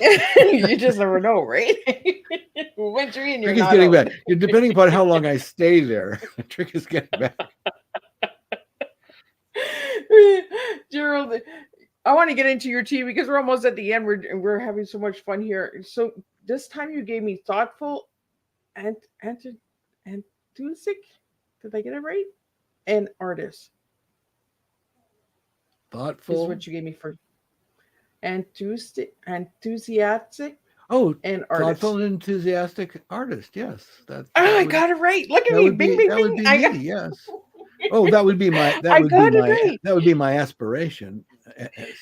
You just never know, right? Once you're in, you're not getting out. back. Depending upon how long I stay there, the trick is getting back. Gerald, I want to get into your tea because we're almost at the end. We're having so much fun here. So this time you gave me thoughtful and enthusiastic. Did I get it right? And artist. Thoughtful. Is what you gave me for enthusiastic. Oh, and artist. Thoughtful and enthusiastic artist. Yes, I got it right. Look at me, bing, bing, that bing. Would be me, yes. Oh, that would be my. That would be my aspiration,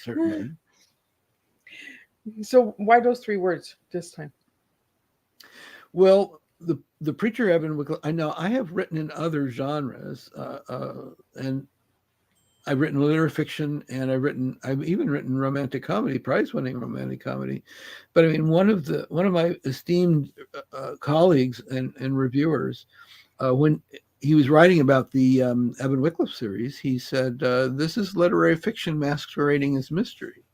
certainly. So why those 3 words this time? Well, the preacher Evan Wycliffe, I know I have written in other genres, and I've written literary fiction, and I've even written romantic comedy, prize-winning romantic comedy. But I mean, one of my esteemed colleagues and reviewers, when he was writing about the Evan Wycliffe series, he said, "This is literary fiction masquerading as mystery,"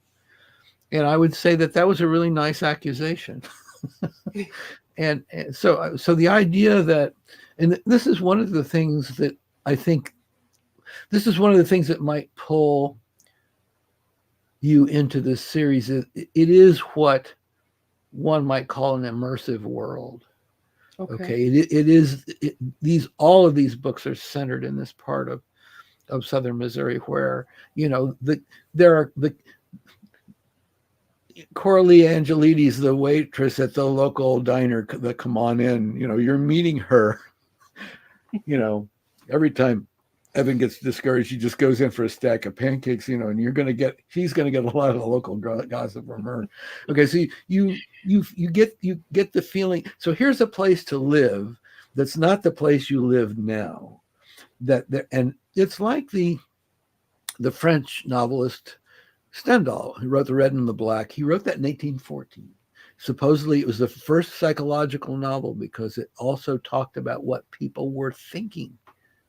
and I would say that was a really nice accusation. and so the idea that, and this is one of the things that I think. This is one of the things that might pull you into this series. It is what one might call an immersive world. Okay. All of these books are centered in this part of Southern Missouri where, there are the Coralie Angelides, the waitress at the local diner, the come on in, you're meeting her, every time Evan gets discouraged, he just goes in for a stack of pancakes, and she's going to get a lot of local gossip from her. Okay. So you get the feeling. So here's a place to live. That's not the place you live now. And it's like the French novelist Stendhal, who wrote The Red and the Black. He wrote that in 1814. Supposedly it was the first psychological novel because it also talked about what people were thinking.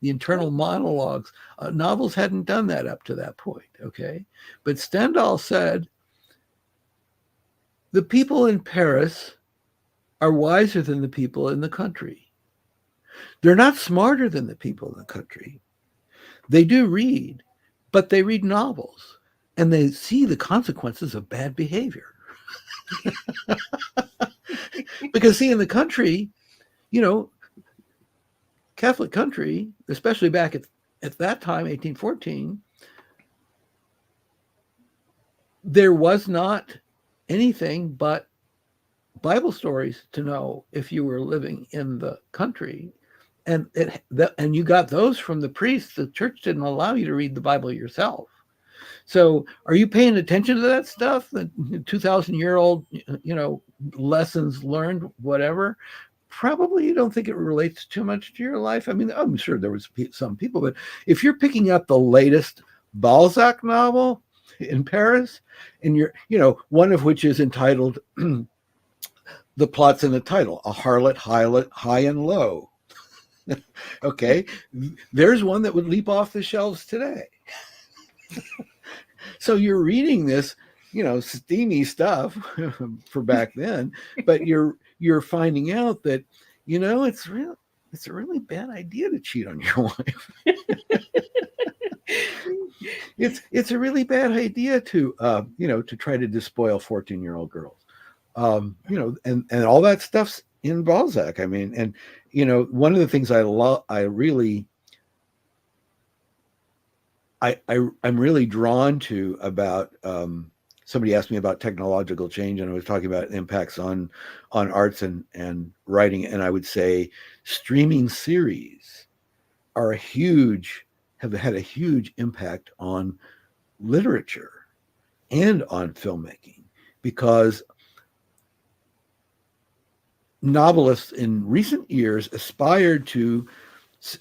The internal monologues. Novels hadn't done that up to that point, okay? But Stendhal said, the people in Paris are wiser than the people in the country. They're not smarter than the people in the country. They do read, but they read novels, and they see the consequences of bad behavior. Because, see, in the country, Catholic country, especially back at that time, 1814, there was not anything but Bible stories to know if you were living in the country. And you got those from the priests. The church didn't allow you to read the Bible yourself. So are you paying attention to that stuff? The 2,000-year-old, lessons learned, whatever? Probably you don't think it relates too much to your life. I mean, I'm sure there was some people, but if you're picking up the latest Balzac novel in Paris, and you're, one of which is entitled, the plot's in the title, A Harlot, High and Low. Okay, there's one that would leap off the shelves today. So you're reading this, steamy stuff for back then, but you're finding out that, it's a really bad idea to cheat on your wife. It's a really bad idea to to try to despoil 14-year-old girls. And all that stuff's in Balzac. I mean, and one of the things I'm really drawn to about somebody asked me about technological change, and I was talking about impacts on arts and writing, and I would say streaming series have had a huge impact on literature and on filmmaking, because novelists in recent years aspired to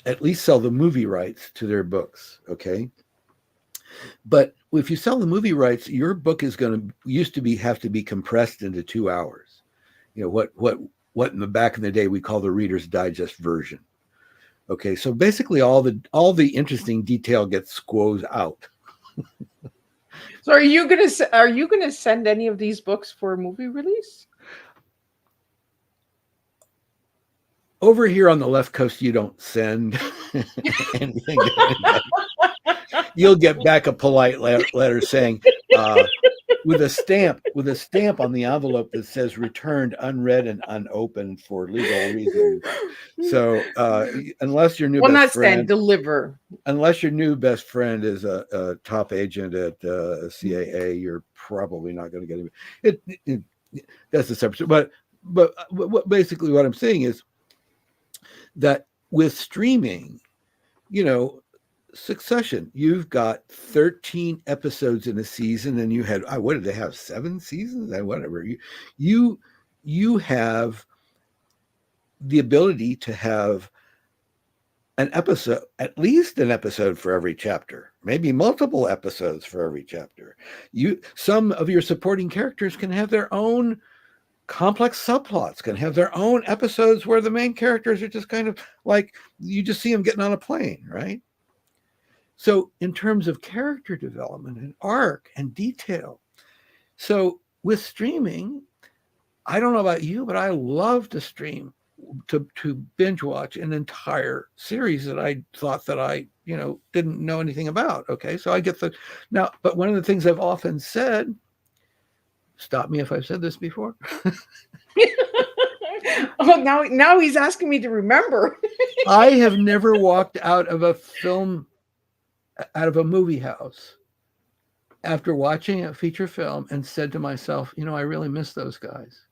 at least sell the movie rights to their books, okay? But if you sell the movie rights, your book is going to have to be compressed into 2 hours. What in the back in the day we call the Reader's Digest version. Okay, so basically all the interesting detail gets squoze out. So are you gonna send any of these books for movie release? Over here on the left coast, you don't send anything to anybody. You'll get back a polite letter saying, with a stamp on the envelope that says returned unread and unopened for legal reasons. So unless your new best friend, deliver. Unless your new best friend is a top agent at CAA, you're probably not going to get it. That's a separate. But basically what I'm saying is that with streaming, Succession, you've got 13 episodes in a season, and you had, what did they have, 7 seasons and whatever. You have the ability to have an episode, at least an episode for every chapter, maybe multiple episodes for every chapter. Some of your supporting characters can have their own complex subplots, can have their own episodes where the main characters are just kind of like, you just see them getting on a plane, right? So in terms of character development and arc and detail, so with streaming, I don't know about you, but I love to stream, to binge watch an entire series that I thought that I, didn't know anything about. Okay, so I get now, but one of the things I've often said, stop me if I've said this before. Oh, now he's asking me to remember. I have never walked out of a movie house after watching a feature film and said to myself, I really miss those guys.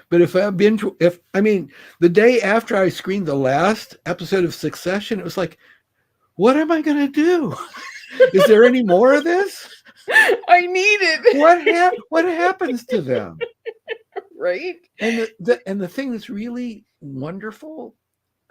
But the day after I screened the last episode of Succession, it was like, what am I going to do? Is there any more of this? I need it. What happens to them? Right. And the thing that's really wonderful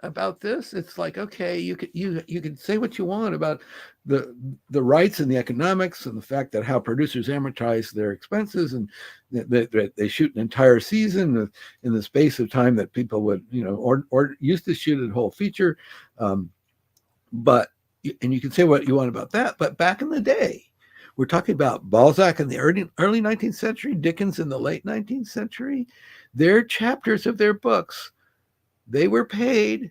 about this, it's like, okay, you can say what you want about the rights and the economics and the fact that how producers amortize their expenses, and they shoot an entire season in the space of time that people would, or used to shoot a whole feature. But you can say what you want about that, but back in the day, we're talking about Balzac in the early 19th century, Dickens in the late 19th century. Their chapters of their books, they were paid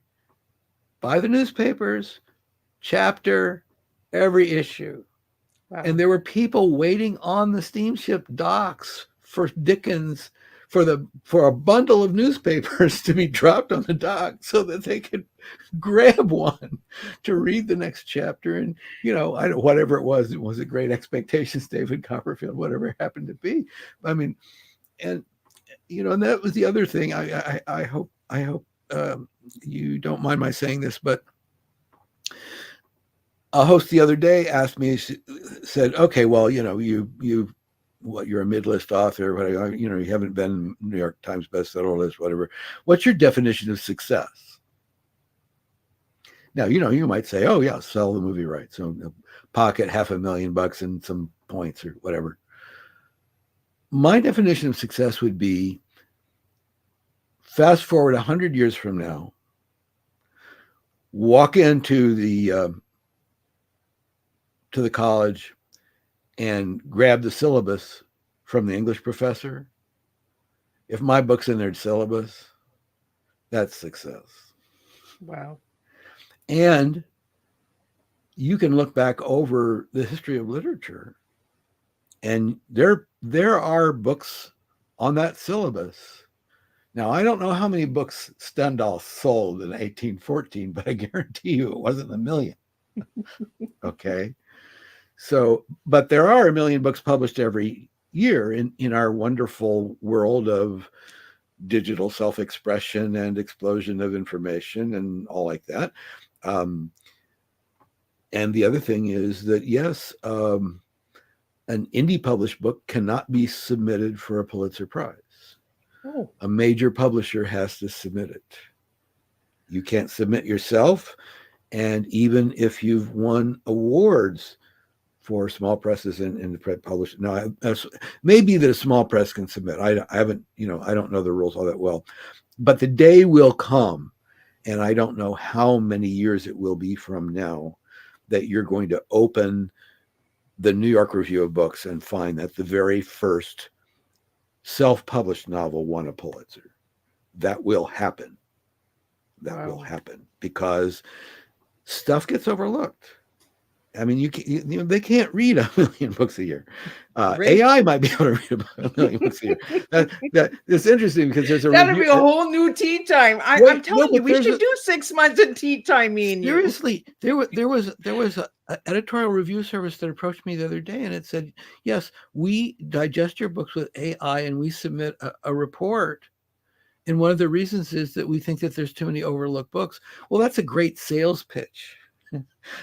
by the newspapers, chapter, every issue. Wow. And there were people waiting on the steamship docks for Dickens, for a bundle of newspapers to be dropped on the dock so that they could grab one to read the next chapter. And, whatever it was a Great Expectations, David Copperfield, whatever it happened to be. I mean, and that was the other thing. I hope you don't mind my saying this, but a host the other day asked me, said, okay, well, you're a mid-list author, whatever, you haven't been New York Times bestseller list, whatever. What's your definition of success? Now, you might say, oh yeah, sell the movie rights, so pocket $500,000 and some points or whatever. My definition of success would be, fast forward 100 years from now, walk into the college and grab the syllabus from the English professor. If my book's in their syllabus, that's success. Wow. And you can look back over the history of literature, and there are books on that syllabus. Now, I don't know how many books Stendhal sold in 1814, but I guarantee you it wasn't 1 million. Okay. So, but there are 1 million books published every year in our wonderful world of digital self-expression and explosion of information and all like that. And the other thing is that, yes, an indie published book cannot be submitted for a Pulitzer Prize. Oh. A major publisher has to submit it. You can't submit yourself. And even if you've won awards for small presses and the published, no, maybe that a small press can submit. I haven't, I don't know the rules all that well, but the day will come, and I don't know how many years it will be from now, that you're going to open the New York Review of Books and find that the very first self-published novel won a Pulitzer. That will happen. That will happen because stuff gets overlooked. I mean, they can't read 1 million books a year. AI might be able to read about 1 million books a year. That it's interesting because there's that'll be a whole new tea time. I'm telling you, we should do 6 months of tea time. Seriously, there was an editorial review service that approached me the other day, and it said, yes, we digest your books with AI and we submit a report. And one of the reasons is that we think that there's too many overlooked books. Well, that's a great sales pitch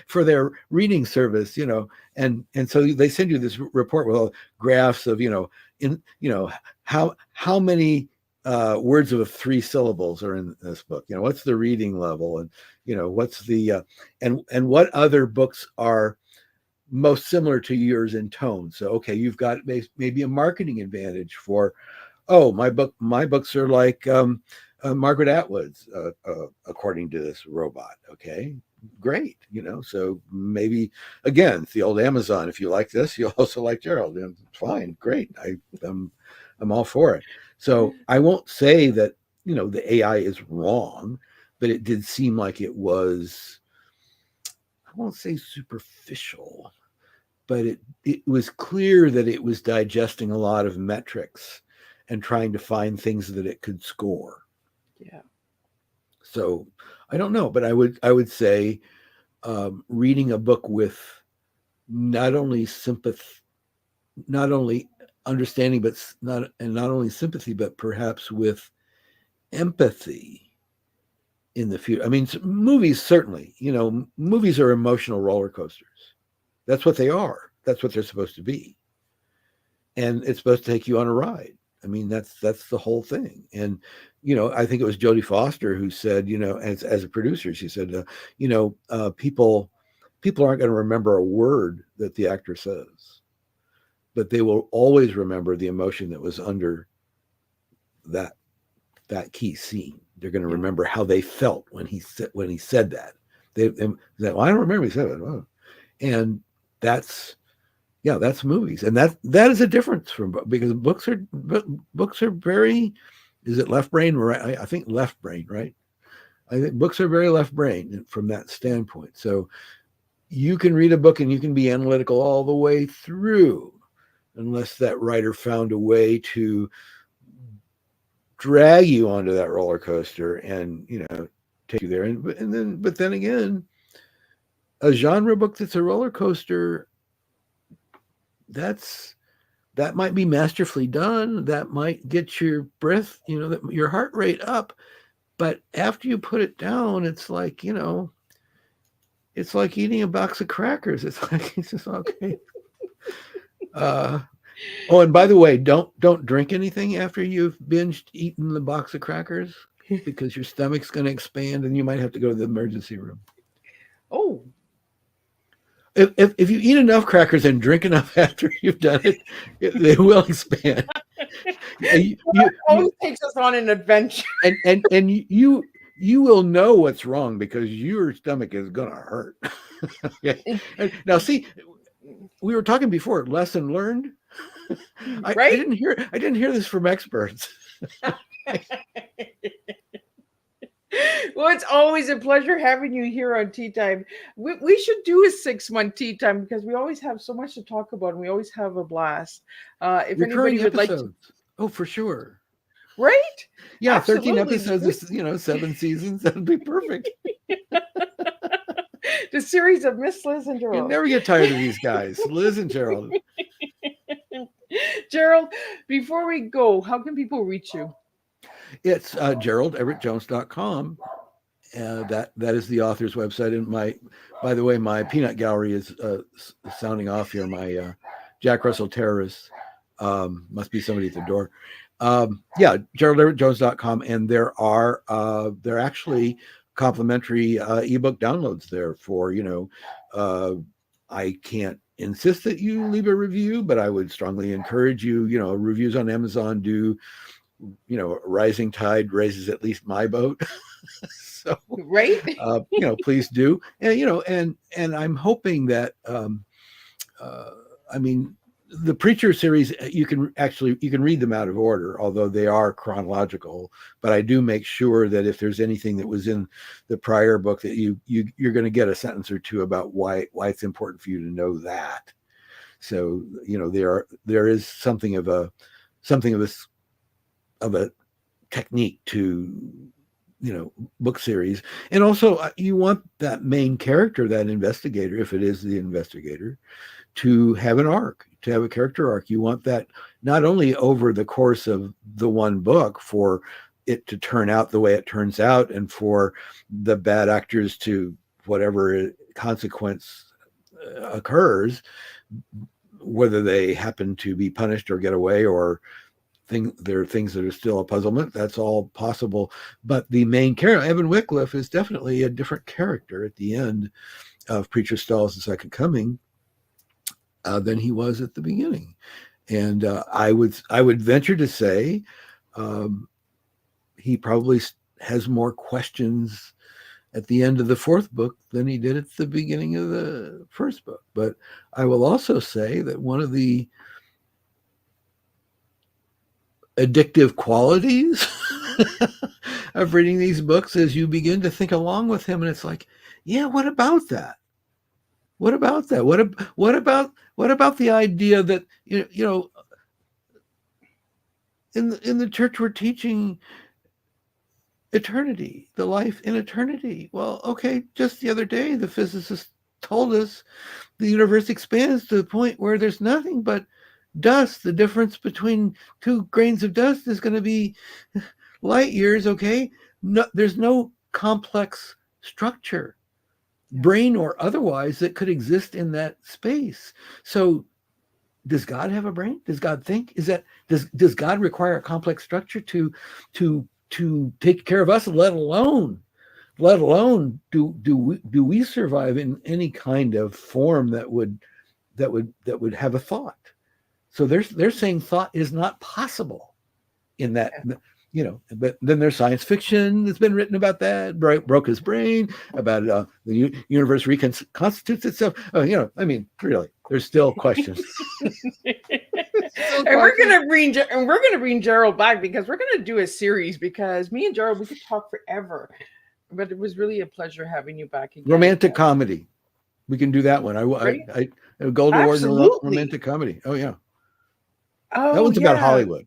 for their reading service, and so they send you this report with all graphs of, how many words of 3 syllables are in this book? You know, what's the reading level, and you know, what's the and what other books are most similar to yours in tone? So okay, you've got maybe a marketing advantage for, oh, my books are like Margaret Atwood's, according to this robot. Okay, great. You know, so maybe again, it's the old Amazon. If you like this, you'll also like Gerald. And fine, great. I'm all for it. So I won't say that, you know, the AI is wrong, but it did seem like it was, I won't say superficial, but it was clear that it was digesting a lot of metrics and trying to find things that it could score. Yeah. So I don't know, but I would say reading a book with not only understanding, but not only sympathy, but perhaps with empathy in the future. I mean, movies, certainly, you know, movies are emotional roller coasters. That's what they are. That's what they're supposed to be. And it's supposed to take you on a ride. I mean, that's the whole thing. And, you know, I think it was Jodie Foster who said, you know, as a producer, she said, you know, people aren't going to remember a word that the actor says, but they will always remember the emotion that was under that key scene. They're going to remember how they felt when he said that. They well, I don't remember he said it. Oh. And that's movies, and that is a difference from, because books are very, is it left brain, right? I think left brain, right? I think books are very left brain from that standpoint. So you can read a book and you can be analytical all the way through, unless that writer found a way to drag you onto that roller coaster and, you know, take you there. But then again, a genre book that's a roller coaster, that might be masterfully done. That might get your breath, you know, your heart rate up. But after you put it down, it's like, you know, it's like eating a box of crackers. It's like, it's just okay. Oh, and by the way, don't drink anything after you've eaten the box of crackers, because your stomach's going to expand and you might have to go to the emergency room. Oh. If you eat enough crackers and drink enough after you've done it, they will expand. It always takes us on an adventure. And you will know what's wrong, because your stomach is going to hurt. Okay. Now, see, we were talking before, lesson learned. Right? I didn't hear this from experts. Well, it's always a pleasure having you here on Tea Time. We should do a 6-month Tea Time, because we always have so much to talk about and we always have a blast. If anybody would like to, oh, for sure. Right? Yeah, Absolutely. 13 episodes, you know, 7 seasons. That'd be perfect. The series of Miss Liz and Gerald. You never get tired of these guys, Liz and Gerald. Gerald, before we go, how can people reach you? It's GeraldEverettJones.com. That is the author's website. And by the way, my peanut gallery is sounding off here. My Jack Russell Terrorists, must be somebody at the door. Yeah, GeraldEverettJones.com. And there are actually complimentary ebook downloads there for, you know, I can't insist that you leave a review, but I would strongly encourage you, you know, reviews on Amazon do, you know, rising tide raises at least my boat. So, right. You know, please do. And, you know, and I'm hoping that, I mean, the Preacher series, you can read them out of order, although they are chronological, but I do make sure that if there's anything that was in the prior book, that you're going to get a sentence or two about why it's important for you to know that. So, you know, there is something of a technique to, you know, book series. And also you want that main character, that investigator, if it is the investigator, to have an arc, to have a character arc. You want that not only over the course of the one book for it to turn out the way it turns out, and for the bad actors to, whatever consequence occurs, whether they happen to be punished or get away or there are things that are still a puzzlement. That's all possible. But the main character, Evan Wycliffe, is definitely a different character at the end of Preacher Stalls' The Second Coming than he was at the beginning. And I would venture to say he probably has more questions at the end of the fourth book than he did at the beginning of the first book. But I will also say that one of the addictive qualities of reading these books is you begin to think along with him, and it's like, yeah, what about that? What about that? What about the idea that you know in the church we're teaching eternity, the life in eternity. Well, okay, just the other day the physicist told us the universe expands to the point where there's nothing but dust. The difference between 2 grains of dust is going to be light years. Okay, no, there's no complex structure, brain or otherwise, that could exist in that space. So does God have a brain? Does God think? Does God require a complex structure to take care of us, let alone do we survive in any kind of form that would have a thought? So they're saying thought is not possible in that, but then there's science fiction that's been written about that, broke his brain, about the universe reconstitutes itself. Really, there's still questions. And we're gonna bring Gerald back, because we're gonna do a series, because me and Gerald, we could talk forever. But it was really a pleasure having you back again. Romantic comedy, we can do that one. I Gold Award in romantic comedy. Oh yeah. Oh, that one's about Hollywood.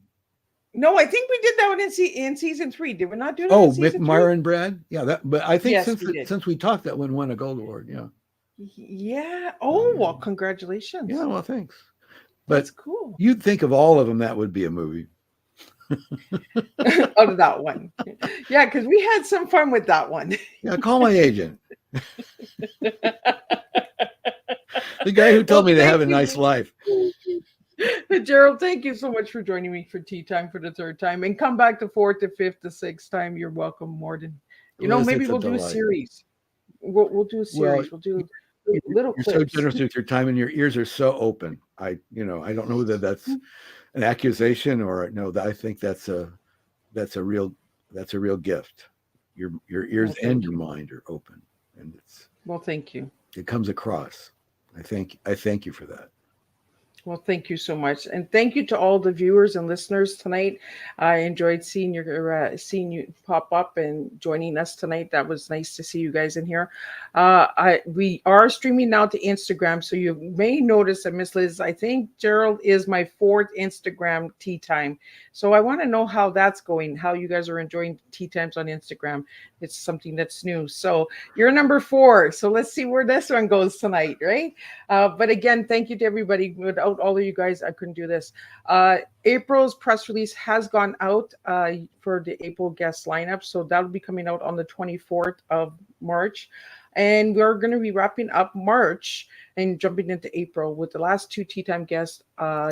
No, I think we did that one in season 3. Did we not do that? Oh, with Mara and Brad. Yeah, but I think since we talked, that one won a Gold Award. Yeah. Yeah. Oh, well, congratulations. Yeah, well, thanks. But that's cool. You'd think of all of them, that would be a movie. Out of that one. Yeah, because we had some fun with that one. Yeah, call my agent. The guy who told me to have a nice life. Gerald, thank you so much for joining me for Tea Time for the 3rd time. And come back the 4th, the 5th, the 6th time. You're welcome, Morden. Maybe we'll do a series. We'll do a series. We'll do little clips. You're so generous with your time, and your ears are so open. I don't know whether that's an accusation or no. I think that's a real gift. Your ears and your mind are open, and thank you. It comes across. I thank you for that. Well, thank you so much. And thank you to all the viewers and listeners tonight. I enjoyed seeing you pop up and joining us tonight. That was nice to see you guys in here. We are streaming now to Instagram, so you may notice that Miss Liz, I think Gerald is my 4th Instagram tea time. So I want to know how that's going, how you guys are enjoying tea times on Instagram. It's something that's new. So you're number 4. So let's see where this one goes tonight, right? But again, thank you to everybody. Without all of you guys, I couldn't do this. April's press release has gone out for the April guest lineup. So that'll be coming out on the 24th of March. And we're going to be wrapping up March and jumping into April with the last 2 tea time guests.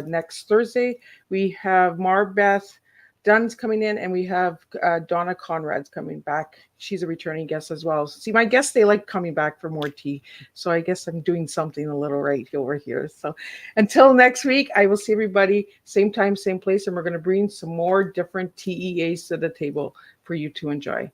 Next Thursday, we have Marbeth Dunn's coming in, and we have Donna Conrad's coming back. She's a returning guest as well. See, my guests, they like coming back for more tea. So I guess I'm doing something a little right over here. So until next week, I will see everybody same time, same place, and we're going to bring some more different TEAs to the table for you to enjoy.